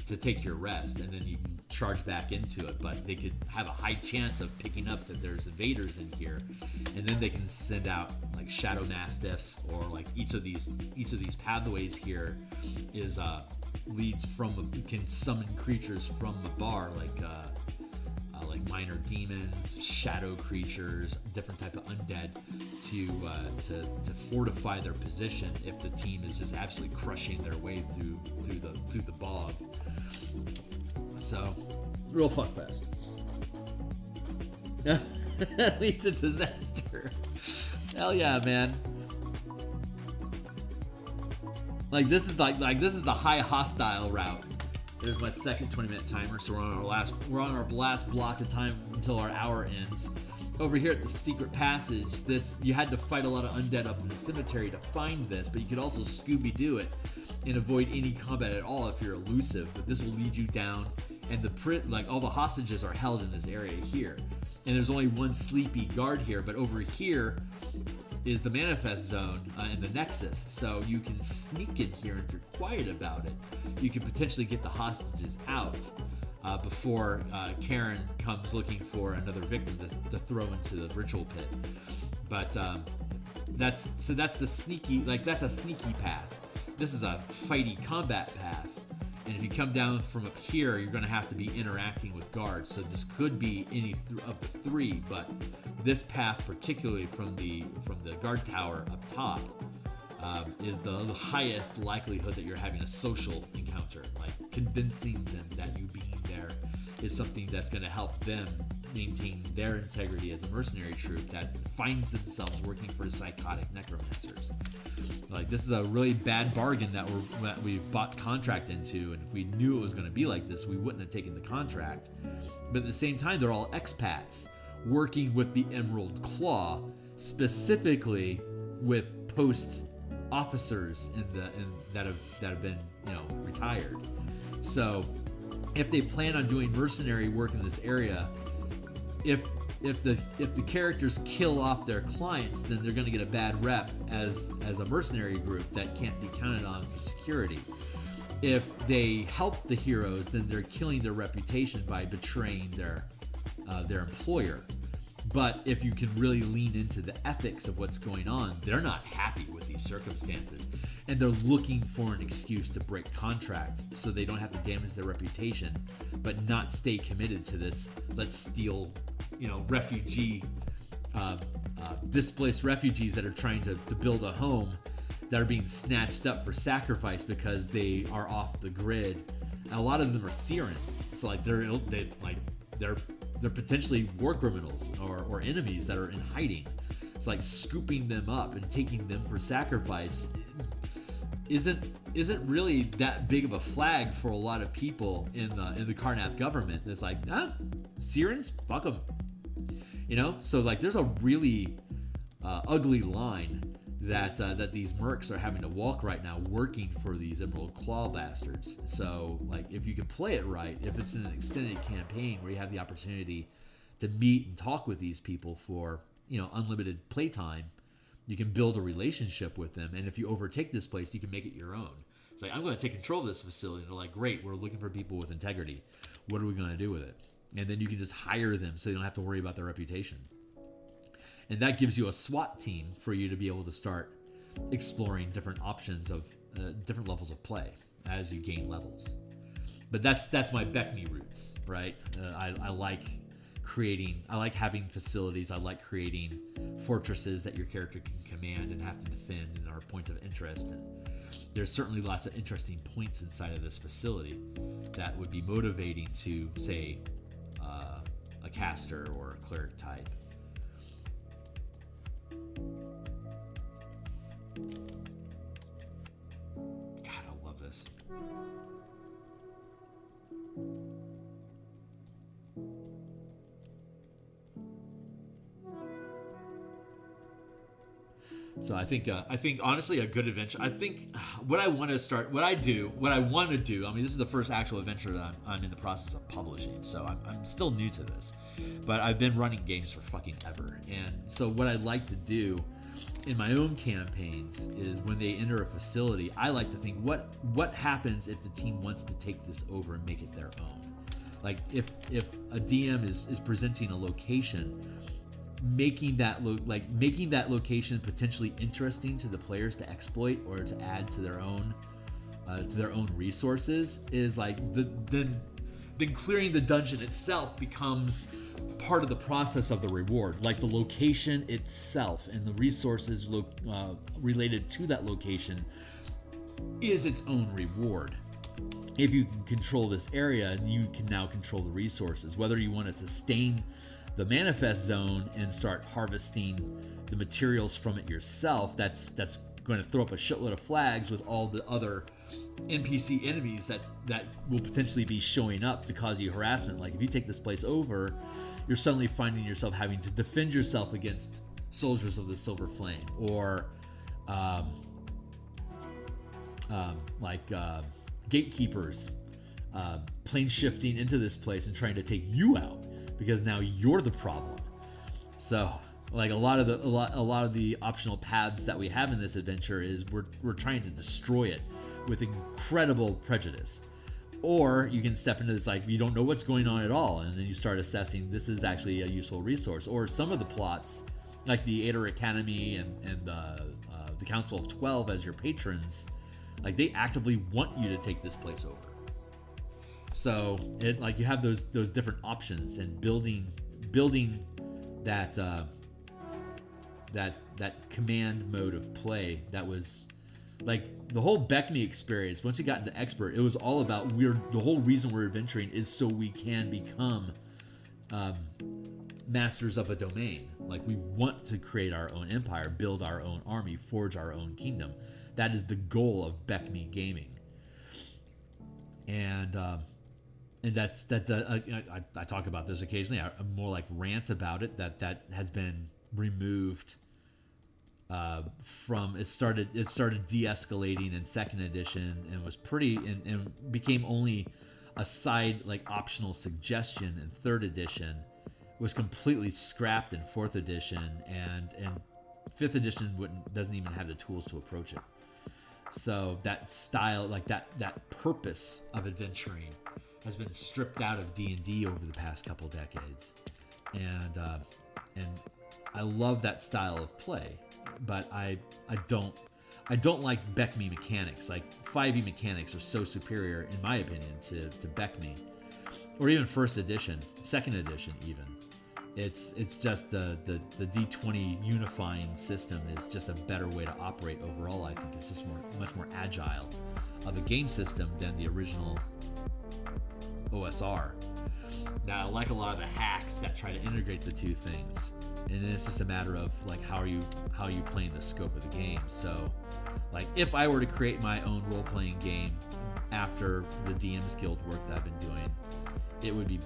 to take your rest, and then you can charge back into it. But they could have a high chance of picking up that there's invaders in here, and then they can send out like shadow mastiffs, or like each of these pathways here is can summon creatures from Mabar, like minor demons, shadow creatures, different type of undead to fortify their position if the team is just absolutely crushing their way through the bog. So, real fuckfest. Leads to disaster. Hell yeah, man. Like this is the high hostile route. There's my second 20-minute timer, so we're on our last block of time until our hour ends. Over here at the secret passage, you had to fight a lot of undead up in the cemetery to find this, but you could also Scooby-Doo it and avoid any combat at all if you're elusive. But this will lead you down, and all the hostages are held in this area here. And there's only one sleepy guard here, but over here is the manifest zone and the Nexus, so you can sneak in here, and if you're quiet about it, you can potentially get the hostages out before Karen comes looking for another victim to throw into the ritual pit. But that's the sneaky, that's a sneaky path. This is a fighty combat path, and if you come down from up here, you're going to have to be interacting with guards. So this could be any of the 3, but this path, particularly from the guard tower up top, is the highest likelihood that you're having a social encounter. Like convincing them that you being there is something that's going to help them maintain their integrity as a mercenary troop that finds themselves working for psychotic necromancers. Like, this is a really bad bargain that we bought contract into, and if we knew it was going to be like this, we wouldn't have taken the contract. But at the same time, they're all expats working with the Emerald Claw, specifically with post officers that have been retired. So if they plan on doing mercenary work in this area, if the characters kill off their clients, then they're going to get a bad rep as a mercenary group that can't be counted on for security. If they help the heroes, then they're killing their reputation by betraying their employer. But if you can really lean into the ethics of what's going on, they're not happy with these circumstances, and they're looking for an excuse to break contract so they don't have to damage their reputation, but not stay committed to this. Let's steal, refugee, displaced refugees that are trying to build a home, that are being snatched up for sacrifice because they are off the grid. And a lot of them are Sirens, so they're potentially war criminals or enemies that are in hiding. It's like scooping them up and taking them for sacrifice isn't really that big of a flag for a lot of people in the Karnath government. It's like, Sirens, fuck them. So like there's a really ugly line that these mercs are having to walk right now, working for these Emerald Claw bastards. So, like, if you can play it right, if it's an extended campaign where you have the opportunity to meet and talk with these people for, you know, unlimited playtime, you can build a relationship with them. And if you overtake this place, you can make it your own. It's like, I'm going to take control of this facility. And they're like, great, we're looking for people with integrity. What are we going to do with it? And then you can just hire them so you don't have to worry about their reputation. And that gives you a SWAT team for you to be able to start exploring different options of different levels of play as you gain levels. But that's my Beckme roots, right? I like having facilities. I like creating fortresses that your character can command and have to defend and are points of interest. And there's certainly lots of interesting points inside of this facility that would be motivating to, say, a caster or a cleric type. God, I love this. So I think honestly a good adventure. I think what I want to do. I mean, this is the first actual adventure that I'm in the process of publishing, so I'm still new to this, but I've been running games for fucking ever. And so what I like to do in my own campaigns is when they enter a facility, I like to think what happens if the team wants to take this over and make it their own. Like if a DM is presenting a location, making that location potentially interesting to the players to exploit or to add to their own resources is like then clearing the dungeon itself becomes part of the process of the reward. Like the location itself and the resources related to that location is its own reward. If you can control this area, you can now control the resources. Whether you want to sustain the manifest zone and start harvesting the materials from it yourself, that's going to throw up a shitload of flags with all the other NPC enemies that will potentially be showing up to cause you harassment. Like if you take this place over, you're suddenly finding yourself having to defend yourself against soldiers of the Silver Flame, or gatekeepers plane shifting into this place and trying to take you out, because now you're the problem. So, like a lot of the optional paths that we have in this adventure is we're trying to destroy it with incredible prejudice. Or you can step into this, like, you don't know what's going on at all, and then you start assessing this is actually a useful resource. Or some of the plots, like the Aether Academy and the Council of 12 as your patrons, like they actively want you to take this place over. So it, like, you have those different options, and building that command mode of play that was like the whole Beckme experience. Once you got into expert, it was all about the whole reason we're adventuring is so we can become masters of a domain. Like, we want to create our own empire, build our own army, forge our own kingdom. That is the goal of Beckme gaming. And that's I talk about this occasionally. I'm more like rant about it. That has been removed from it started de-escalating in second edition, and was and became only a side, like, optional suggestion in third edition. Was completely scrapped in fourth edition, and fifth edition doesn't even have the tools to approach it. So that style, like that purpose of adventuring, has been stripped out of D&D over the past couple decades, and I love that style of play, but I don't like Beckme mechanics. Like 5e mechanics are so superior, in my opinion, to Beckme, or even first edition, second edition even. It's just the D20 unifying system is just a better way to operate overall. I think it's just much more agile of a game system than the original OSR. Now, I like a lot of the hacks that try to integrate the two things, and then it's just a matter of, like, how you playing the scope of the game. So, like, if I were to create my own role-playing game after the DMsGuild work that I've been doing, it would be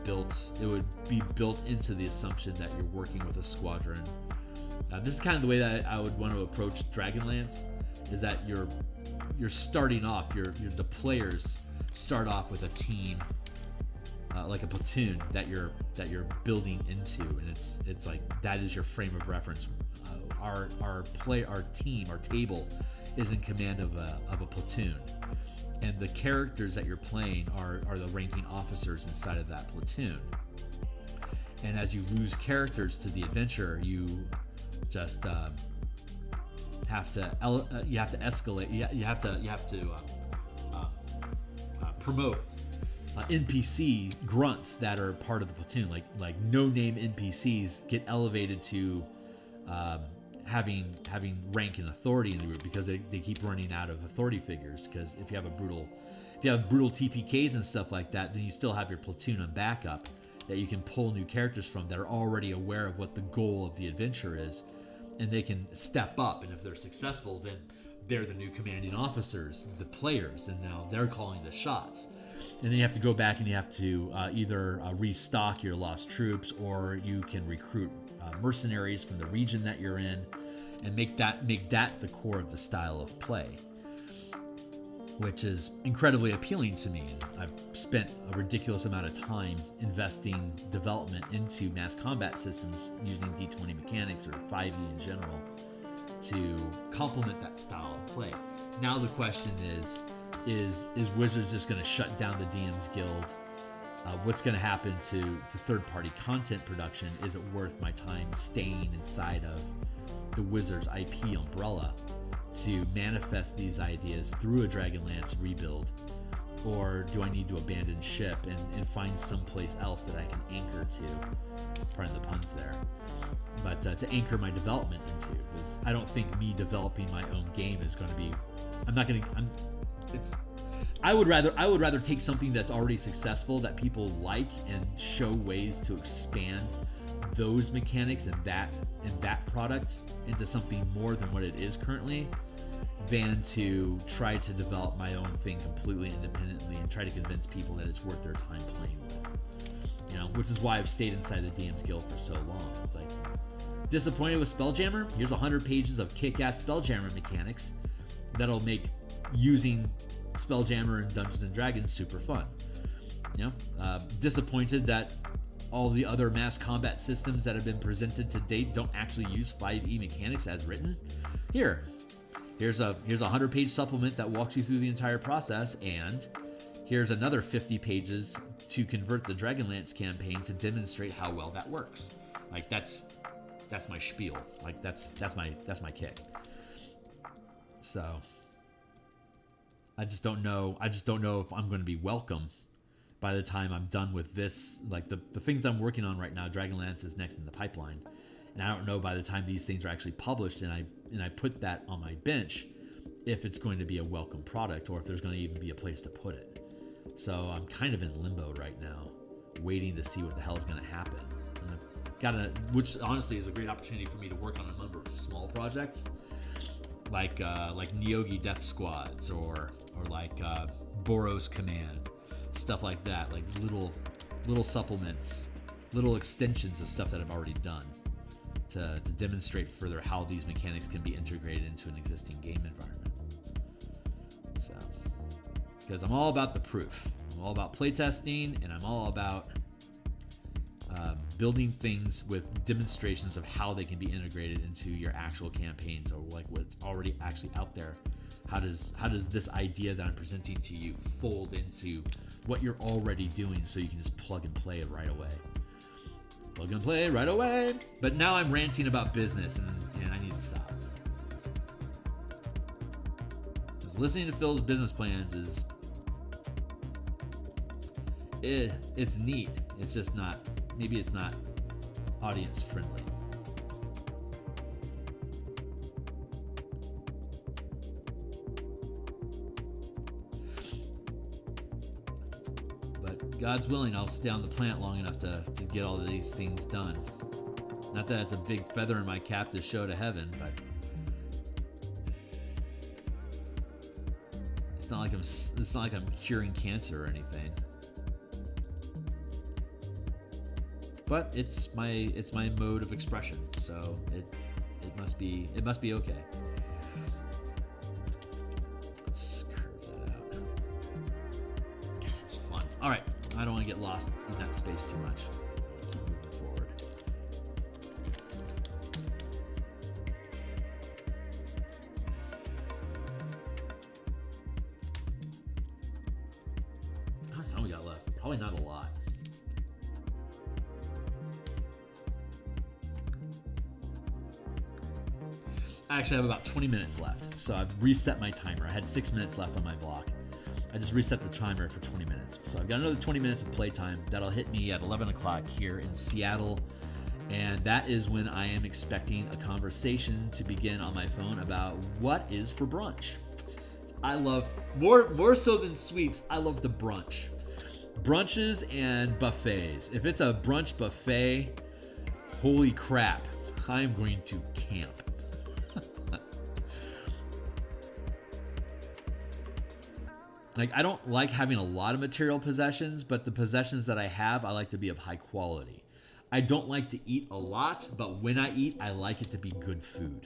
built into the assumption that you're working with a squadron This is kind of the way that I would want to approach Dragonlance, is that you're starting off, the players start off with a team, like a platoon that you're building into, and it's like that is your frame of reference. Our table is in command of a platoon, and the characters that you're playing are the ranking officers inside of that platoon. And as you lose characters to the adventure, you just have to escalate. You have to promote NPC grunts that are part of the platoon, like no-name NPCs get elevated to having rank and authority in the group, because they keep running out of authority figures. Because if you have brutal TPKs and stuff like that, then you still have your platoon on backup that you can pull new characters from that are already aware of what the goal of the adventure is, and they can step up. And if they're successful, then they're the new commanding officers, the players, and now they're calling the shots. And then you have to go back and you have to either restock your lost troops, or you can recruit mercenaries from the region that you're in, and make that the core of the style of play, which is incredibly appealing to me. I've spent a ridiculous amount of time investing development into mass combat systems using D20 mechanics, or 5e in general, to complement that style of play. Now the question is Wizards just going to shut down the DMs Guild? What's going to happen to third-party content production? Is it worth my time staying inside of the Wizards IP umbrella to manifest these ideas through a Dragonlance rebuild? Or do I need to abandon ship and find someplace else that I can anchor to? Pardon the puns there. But to anchor my development into, because I don't think me developing my own game is going to be... I would rather take something that's already successful that people like and show ways to expand those mechanics and that product into something more than what it is currently, than to try to develop my own thing completely independently and try to convince people that it's worth their time playing with. Which is why I've stayed inside the DMs Guild for so long. It's like, disappointed with Spelljammer? Here's 100 pages of kick-ass Spelljammer mechanics that'll make using Spelljammer and Dungeons and Dragons super fun. Disappointed that all the other mass combat systems that have been presented to date don't actually use 5e mechanics as written. Here's a 100-page supplement that walks you through the entire process, and here's another 50 pages to convert the Dragonlance campaign to demonstrate how well that works. Like that's my spiel. Like that's my kick. So I just don't know if I'm going to be welcome by the time I'm done with this. Like the things I'm working on right now, Dragonlance is next in the pipeline, and I don't know by the time these things are actually published and I put that on my bench if it's going to be a welcome product, or if there's going to even be a place to put it. So I'm kind of in limbo right now, waiting to see what the hell is going to happen. Which honestly is a great opportunity for me to work on a number of small projects, like Neogi Death Squads, or like Boros Command, stuff like that, like little supplements, little extensions of stuff that I've already done to demonstrate further how these mechanics can be integrated into an existing game environment. So, because I'm all about the proof, I'm all about playtesting, and I'm all about building things with demonstrations of how they can be integrated into your actual campaigns, or like what's already actually out there. How does this idea that I'm presenting to you fold into what you're already doing, so you can just plug and play it right away? Plug and play right away. But now I'm ranting about business, and I need to stop. Because listening to Phil's business plans it's neat. It's just not, maybe it's not audience friendly. But God's willing, I'll stay on the planet long enough to get all of these things done. Not that it's a big feather in my cap to show to heaven, but it's not like I'm curing cancer or anything. But it's my mode of expression, so It must be okay. Let's curve that out. God, it's fun. All right, I don't want to get lost in that space too much. Keep moving forward. How much time we got left? Probably not a lot. I actually have about 20 minutes left, so I've reset my timer. I had 6 minutes left on my block. I just reset the timer for 20 minutes. So I've got another 20 minutes of playtime. That'll hit me at 11 o'clock here in Seattle. And that is when I am expecting a conversation to begin on my phone about what is for brunch. I love, more so than sweeps, I love the brunch. Brunches and buffets. If it's a brunch buffet, holy crap, I'm going to camp. Like, I don't like having a lot of material possessions, but the possessions that I have, I like to be of high quality. I don't like to eat a lot, but when I eat, I like it to be good food.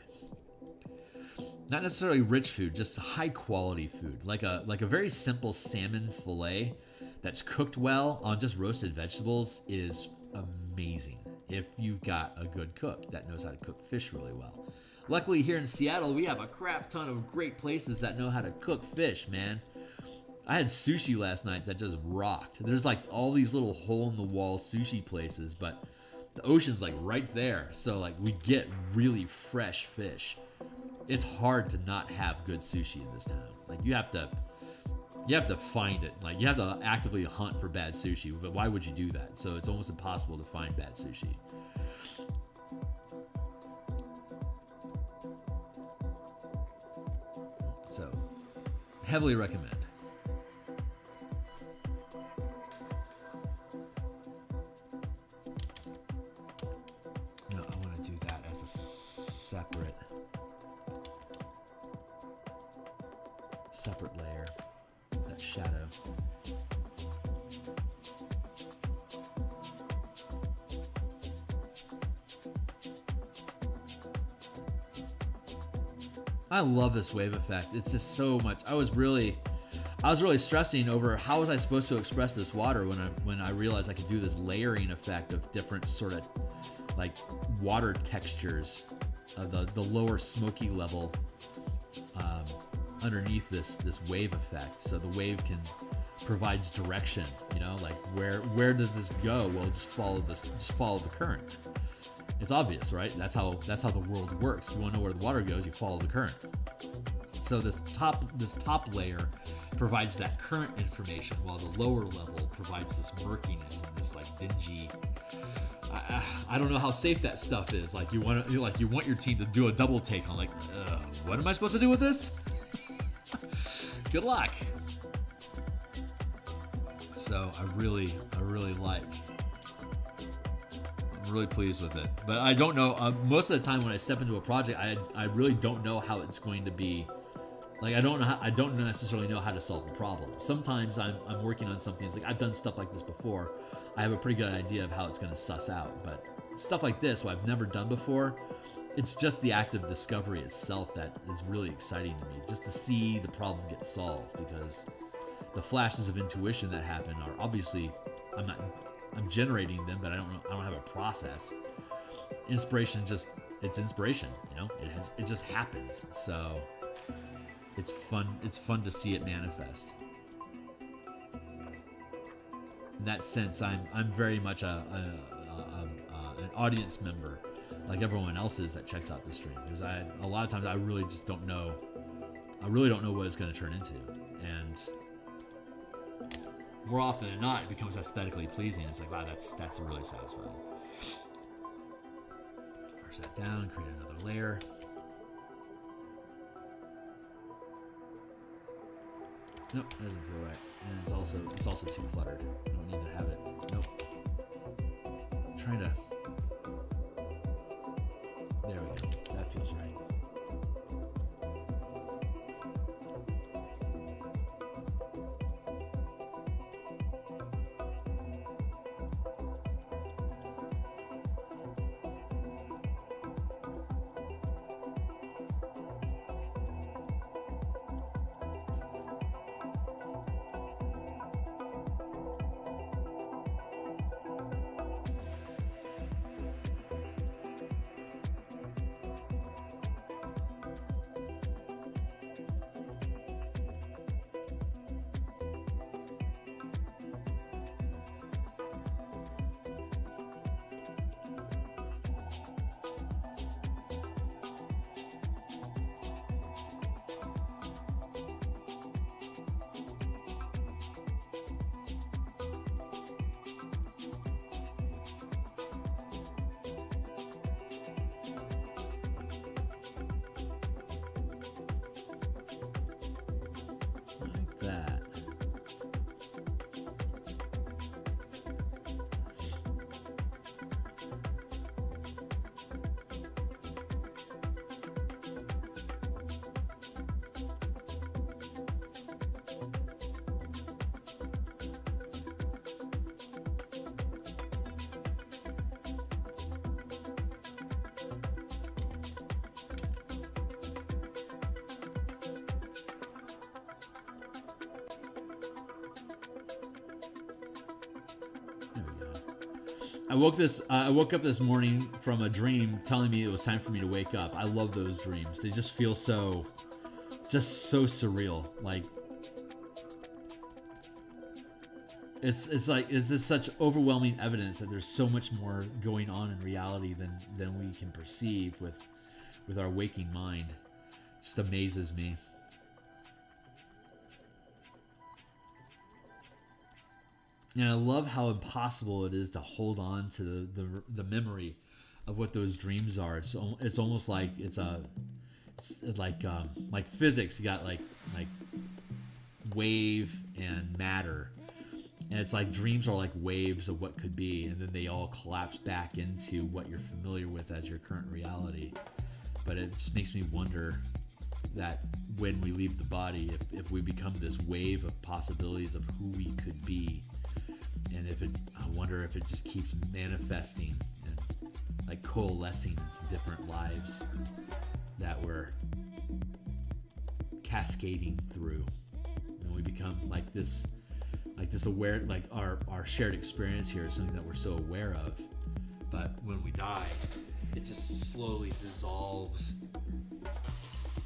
Not necessarily rich food, just high quality food. Like a very simple salmon fillet that's cooked well on just roasted vegetables is amazing if you've got a good cook that knows how to cook fish really well. Luckily here in Seattle, we have a crap ton of great places that know how to cook fish, man. I had sushi last night that just rocked. There's like all these little hole-in-the-wall sushi places, but the ocean's like right there. So like we get really fresh fish. It's hard to not have good sushi in this town. Like you have to find it. Like you have to actively hunt for bad sushi, but why would you do that? So it's almost impossible to find bad sushi. So heavily recommend. Separate layer, that shadow. I love this wave effect. It's just so much. I was really stressing over how was I supposed to express this water when I realized I could do this layering effect of different sort of like water textures of the lower smoky level underneath this wave effect. So the wave provides direction, you know, like where does this go? Well, just follow the current. It's obvious, right? That's how the world works. You want to know where the water goes, you follow the current. So this top layer provides that current information, while the lower level provides this murkiness and this like dingy. I don't know how safe that stuff is. Like you want your team to do a double take on like, what am I supposed to do with this? Good luck. So I'm really pleased with it. But I don't know. Most of the time when I step into a project, I really don't know how it's going to be. Like I don't necessarily know how to solve the problem. Sometimes I'm working on something. It's like I've done stuff like this before. I have a pretty good idea of how it's going to suss out. But stuff like this, what I've never done before, it's just the act of discovery itself that is really exciting to me. Just to see the problem get solved, because the flashes of intuition that happen are obviously I'm generating them, but I don't have a process. Inspiration it's inspiration, you know. It just happens. So it's fun to see it manifest. In that sense, I'm very much an audience member, like everyone else is that checks out the stream. Because a lot of times I really just don't know. I really don't know what it's going to turn into, and more often than not, it becomes aesthetically pleasing. It's like, wow, that's really satisfying. Push that down, create another layer. Nope, that doesn't feel right. And it's also too cluttered. I don't need to have it. Nope. I'm trying to. There we go. That feels right. I woke up this morning from a dream telling me it was time for me to wake up. I love those dreams. They just feel so surreal. Like it's just such overwhelming evidence that there's so much more going on in reality than we can perceive with our waking mind. It just amazes me. And I love how impossible it is to hold on to the memory of what those dreams are. It's almost like it's like physics. You got like wave and matter, and it's like dreams are like waves of what could be, and then they all collapse back into what you're familiar with as your current reality. But it just makes me wonder that when we leave the body, if we become this wave of possibilities of who we could be. And I wonder if it just keeps manifesting and like coalescing into different lives that we're cascading through, and we become like this aware, like our shared experience here is something that we're so aware of, but when we die, it just slowly dissolves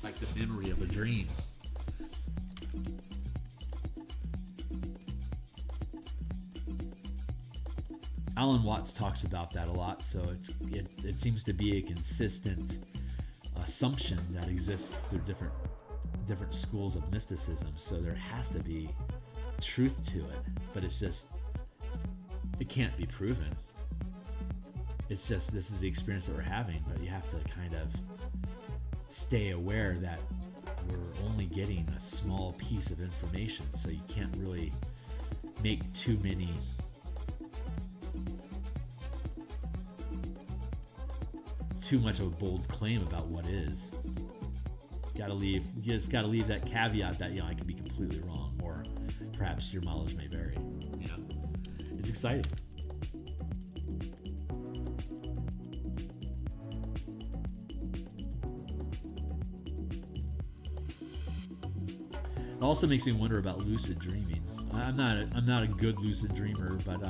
like the memory of a dream. Alan Watts talks about that a lot, so it seems to be a consistent assumption that exists through different schools of mysticism. So there has to be truth to it, but it can't be proven. It's just, this is the experience that we're having, but you have to kind of stay aware that we're only getting a small piece of information, so you can't really make too much of a bold claim about what is. You just gotta leave that caveat that, I could be completely wrong, or perhaps your mileage may vary. It's exciting. It also makes me wonder about lucid dreaming. I'm not a good lucid dreamer, but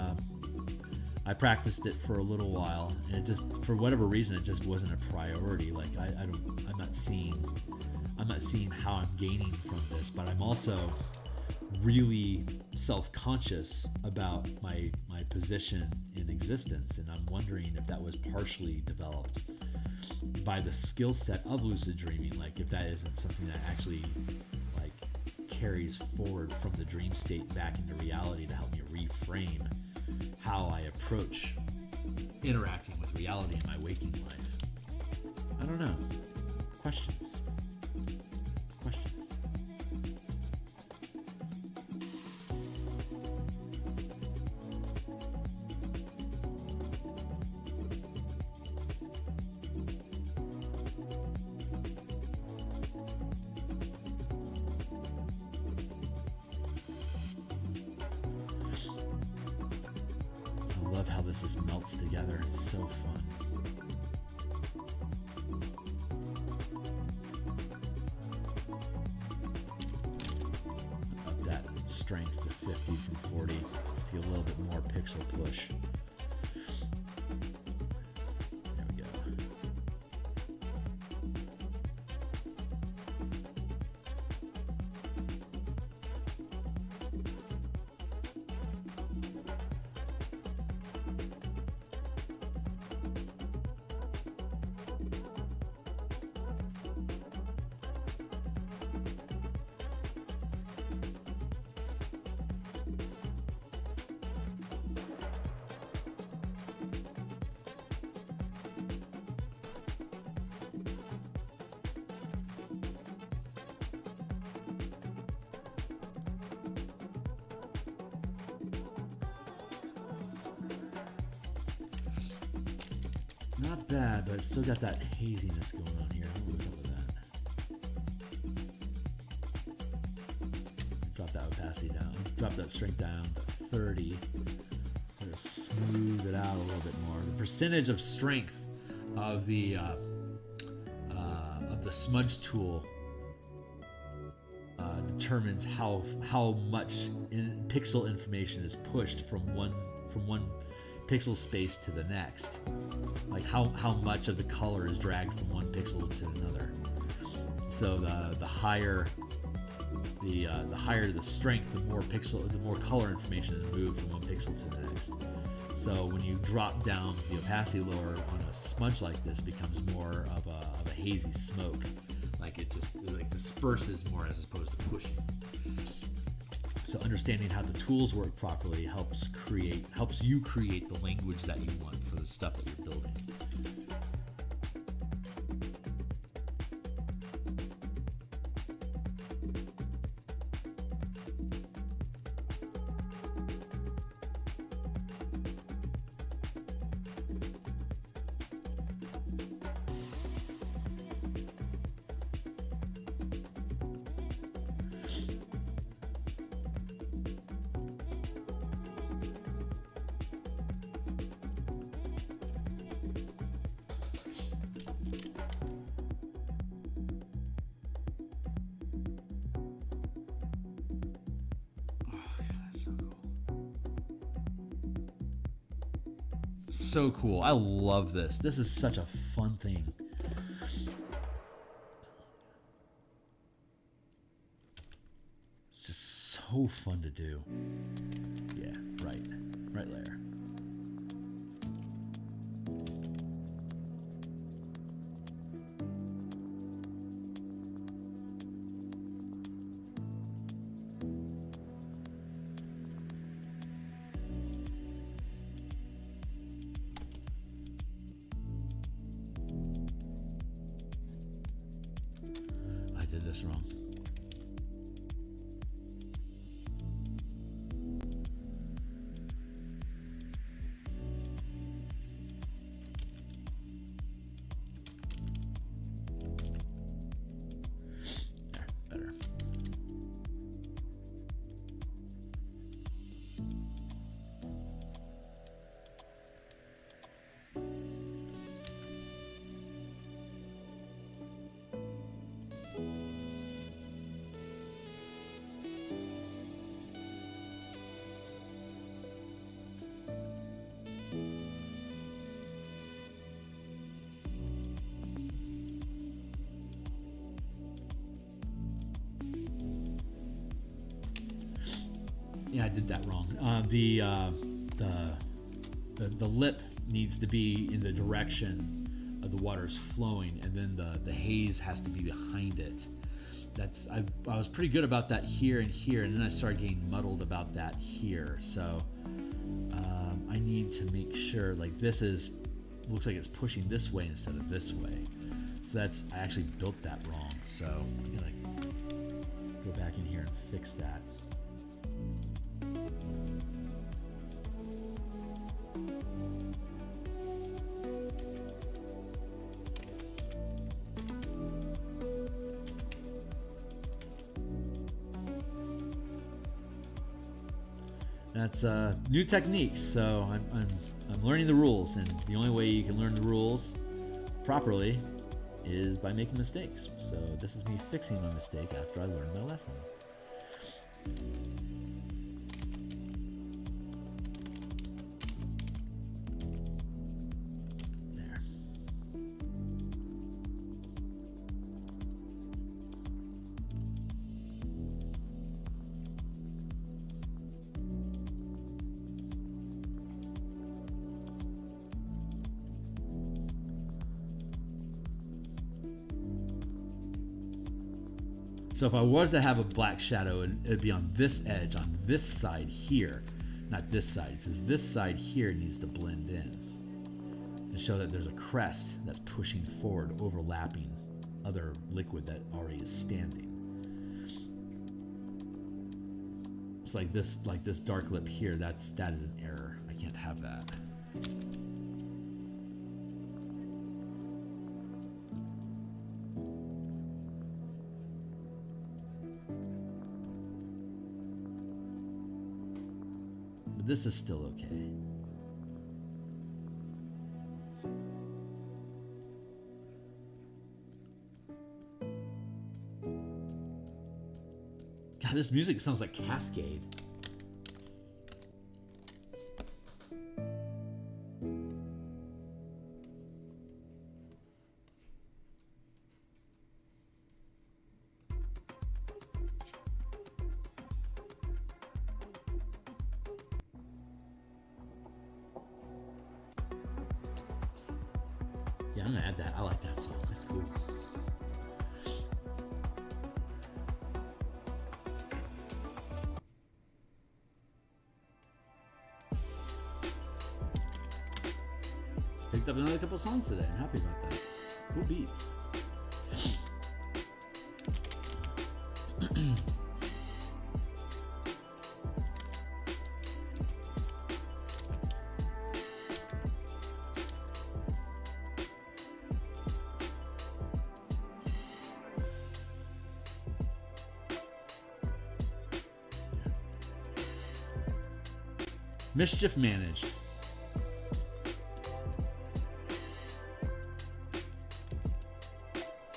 I practiced it for a little while, and it just, for whatever reason, it just wasn't a priority. Like I'm not seeing how I'm gaining from this, but I'm also really self-conscious about my position in existence, and I'm wondering if that was partially developed by the skill set of lucid dreaming. Like if that isn't something that actually like carries forward from the dream state back into reality to help me reframe how I approach interacting with reality in my waking life. I don't know. Questions. I love how this just melts together. It's so fun. Up that strength to 50 from 40 just to get a little bit more pixel push. There we go. Not bad, but it's still got that haziness going on here. What's up with that? Drop that opacity down. Drop that strength down to 30. To smooth it out a little bit more. The percentage of strength of the smudge tool determines how much pixel information is pushed from one pixel space to the next. Like how much of the color is dragged from one pixel to another. So the higher the higher the strength, the more color information is moved from one pixel to the next. So when you drop down the opacity lower on a smudge like this, it becomes more of a hazy smoke. Like it just like disperses more as opposed to pushing. So understanding how the tools work properly helps you create the language that you want for the stuff that you're building. So cool. I love this. This is such a fun thing. It's just so fun to do. Yeah, right layer. This wrong. There, better. Yeah, I did that wrong. The lip needs to be in the direction of the water's flowing, and then the haze has to be behind it. I was pretty good about that here, and then I started getting muddled about that here. So I need to make sure like looks like it's pushing this way instead of this way. So I actually built that wrong. So I'm gonna go back in here and fix that. That's new techniques, so I'm learning the rules, and the only way you can learn the rules properly is by making mistakes. So this is me fixing my mistake after I learned my lesson. There. So if I was to have a black shadow, it'd be on this edge, on this side here, not this side, because this side here needs to blend in to show that there's a crest that's pushing forward, overlapping other liquid that already is standing. It's like this dark lip here, that is an error. I can't have that. This is still okay. God, this music sounds like Cascade. I'm gonna add that. I like that song. That's cool. Picked up another couple songs today. I'm happy about that. Cool beats. Mischief managed.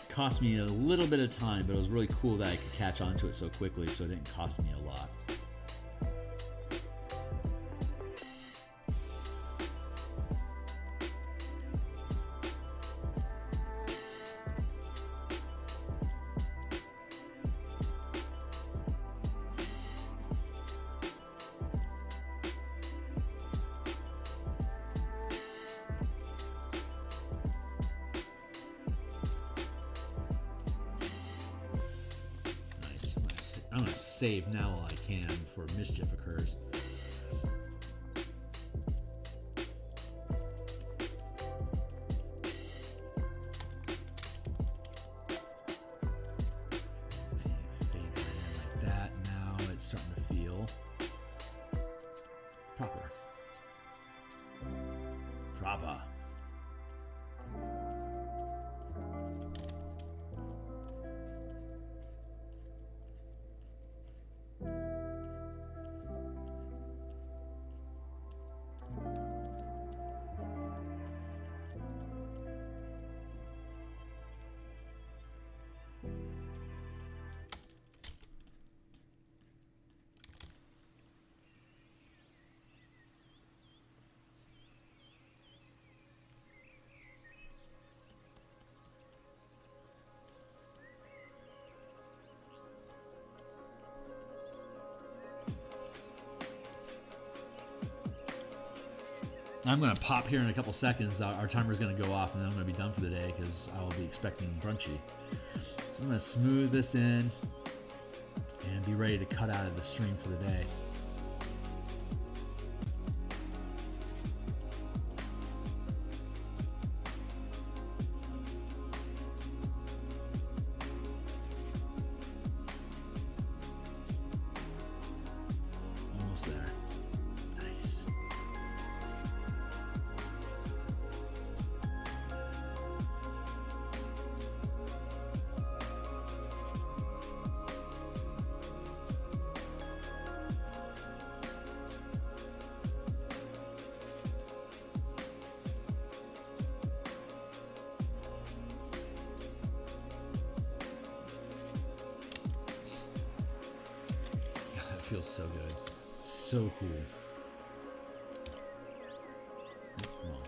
Cost me a little bit of time, but it was really cool that I could catch on to it so quickly, so it didn't cost me a lot. I'm gonna save now while I can before mischief occurs. Fade that in like that. Now it's starting to feel proper. Proper. I'm going to pop here in a couple seconds. Our timer's going to go off, and then I'm going to be done for the day because I will be expecting brunchy. So I'm going to smooth this in and be ready to cut out of the stream for the day. Almost there. Nice. Feels so good. So cool. Come on.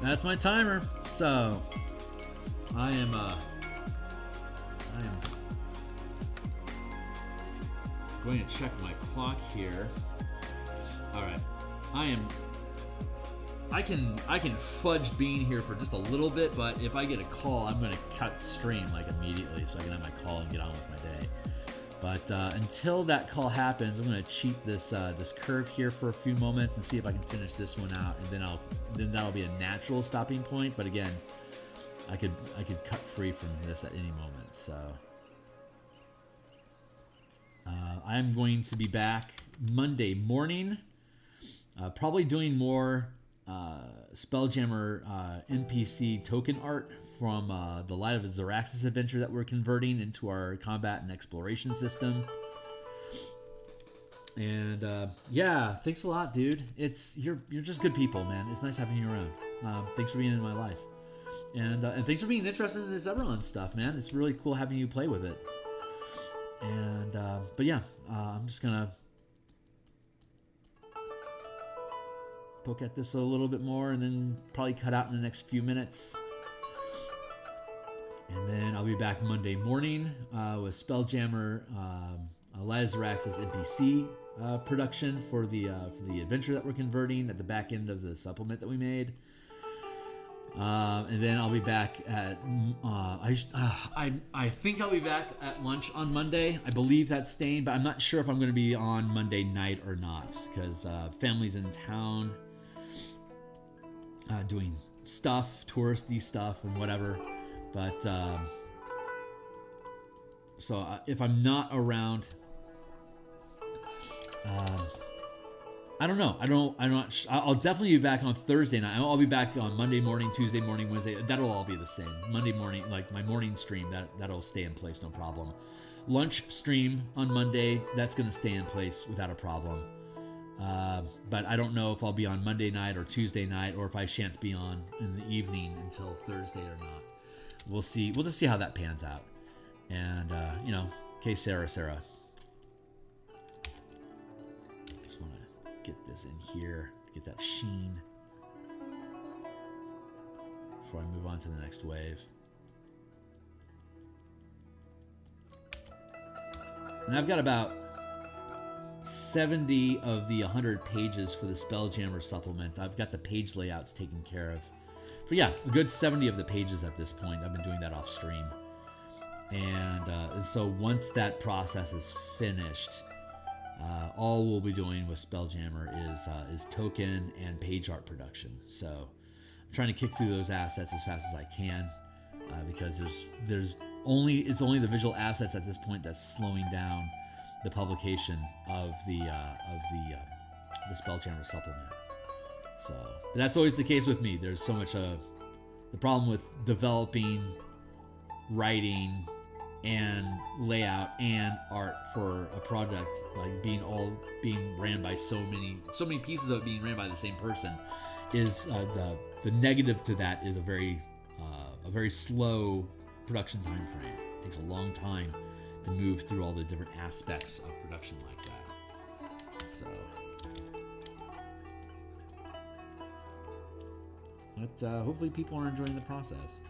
That's my timer. So I am going to check my clock here. All right, I can fudge being here for just a little bit, but if I get a call, I'm going to cut stream like immediately so I can have my call and get on with my day. But until that call happens, I'm going to cheat this this curve here for a few moments and see if I can finish this one out, and then that'll be a natural stopping point. But again, I could cut free from this at any moment. So I'm going to be back Monday morning, probably doing more Spelljammer NPC token art from the Light of Zaraxis adventure that we're converting into our combat and exploration system. And yeah, thanks a lot, dude. You're just good people, man. It's nice having you around. Thanks for being in my life. And thanks for being interested in this Eberron stuff, man. It's really cool having you play with it. And but yeah, I'm just gonna poke at this a little bit more, and then probably cut out in the next few minutes. And then I'll be back Monday morning with Spelljammer Lazarax's NPC production for the adventure that we're converting at the back end of the supplement that we made. And then I'll be back at I think I'll be back at lunch on Monday. I believe that's staying, but I'm not sure if I'm going to be on Monday night or not, because family's in town doing stuff, touristy stuff and whatever. But so if I'm not around, I don't know. I'll definitely be back on Thursday night. I'll be back on Monday morning, Tuesday morning, Wednesday. That'll all be the same. Monday morning, like my morning stream, that'll stay in place, no problem. Lunch stream on Monday, that's going to stay in place without a problem. But I don't know if I'll be on Monday night or Tuesday night, or if I shan't be on in the evening until Thursday or not. We'll see. We'll just see how that pans out. And, que Sarah. Just want to get this in here, get that sheen before I move on to the next wave. And I've got about 70 of the 100 pages for the Spelljammer supplement. I've got the page layouts taken care of. But yeah, a good 70 of the pages at this point. I've been doing that off stream. And so once that process is finished, all we'll be doing with Spelljammer is token and page art production. So I'm trying to kick through those assets as fast as I can, because it's only the visual assets at this point that's slowing down the publication of the Spelljammer supplement. So, but that's always the case with me. There's so much the problem with developing, writing, and layout and art for a project, like being ran by so many pieces of it being ran by the same person, is the negative to that is a very slow production time frame. It takes a long time to move through all the different aspects of production like that. So, but hopefully people are enjoying the process.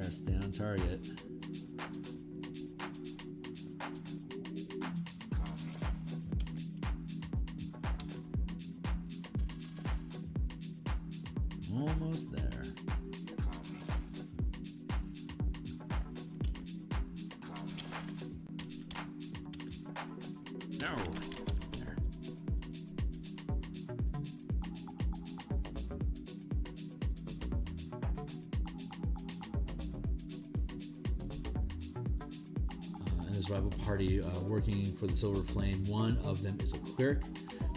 Stay on target. Almost there. No. There. Rival party working for the Silver Flame. One of them is a cleric,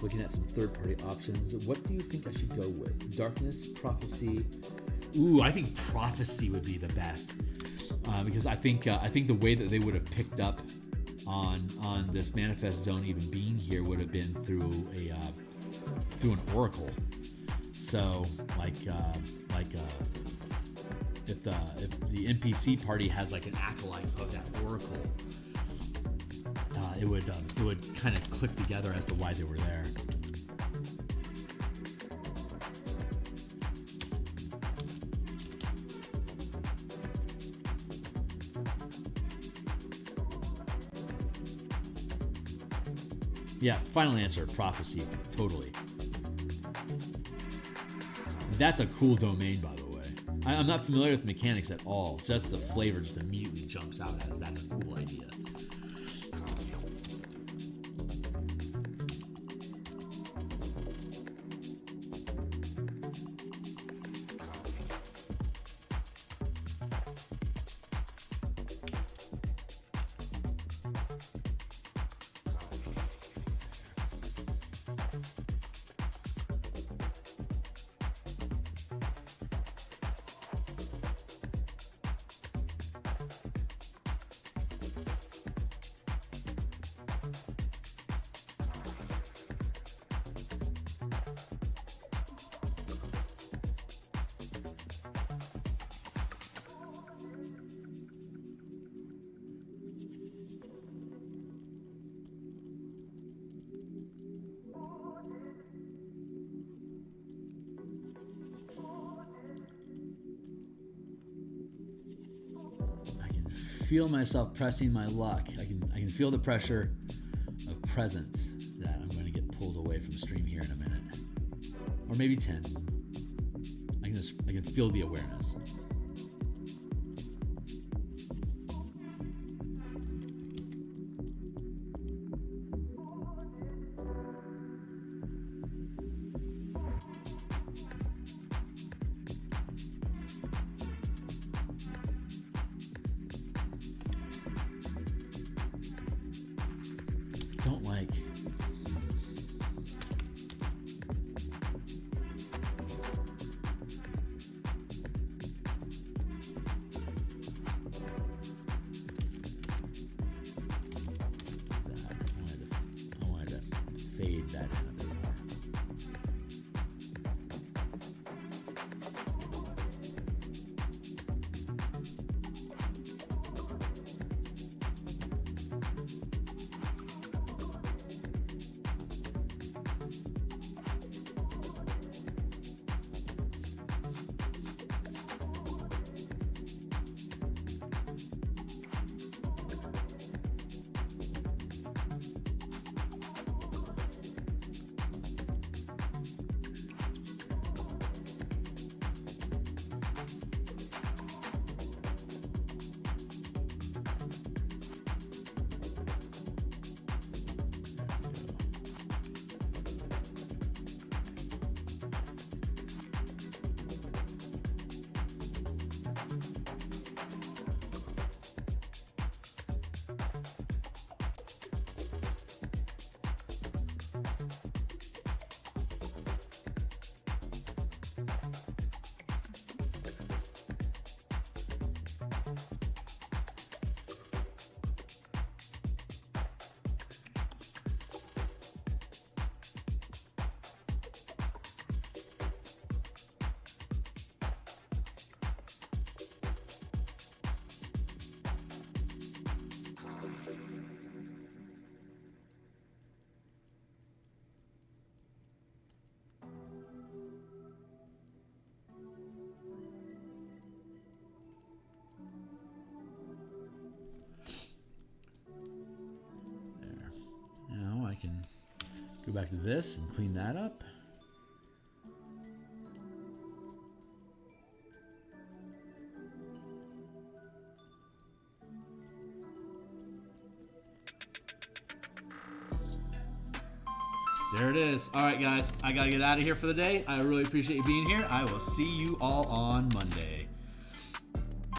looking at some third-party options. What do you think I should go with? Darkness, Prophecy? Ooh, I think Prophecy would be the best, because I think the way that they would have picked up on this Manifest Zone even being here would have been through an oracle. So if the NPC party has like an acolyte of that oracle, it would kind of click together as to why they were there. Yeah, final answer, Prophecy, totally. That's a cool domain, by the way. I'm not familiar with mechanics at all. Just the flavor just immediately jumps out as that's a cool idea. feel myself pressing my luck. I can feel the pressure of presence that I'm going to get pulled away from stream here in a minute, or maybe 10. I can feel the awareness. Don't like I wanted to fade that in a bit more. I can go back to this and clean that up. There it is. All right, guys, I gotta get out of here for the day. I really appreciate you being here. I will see you all on Monday.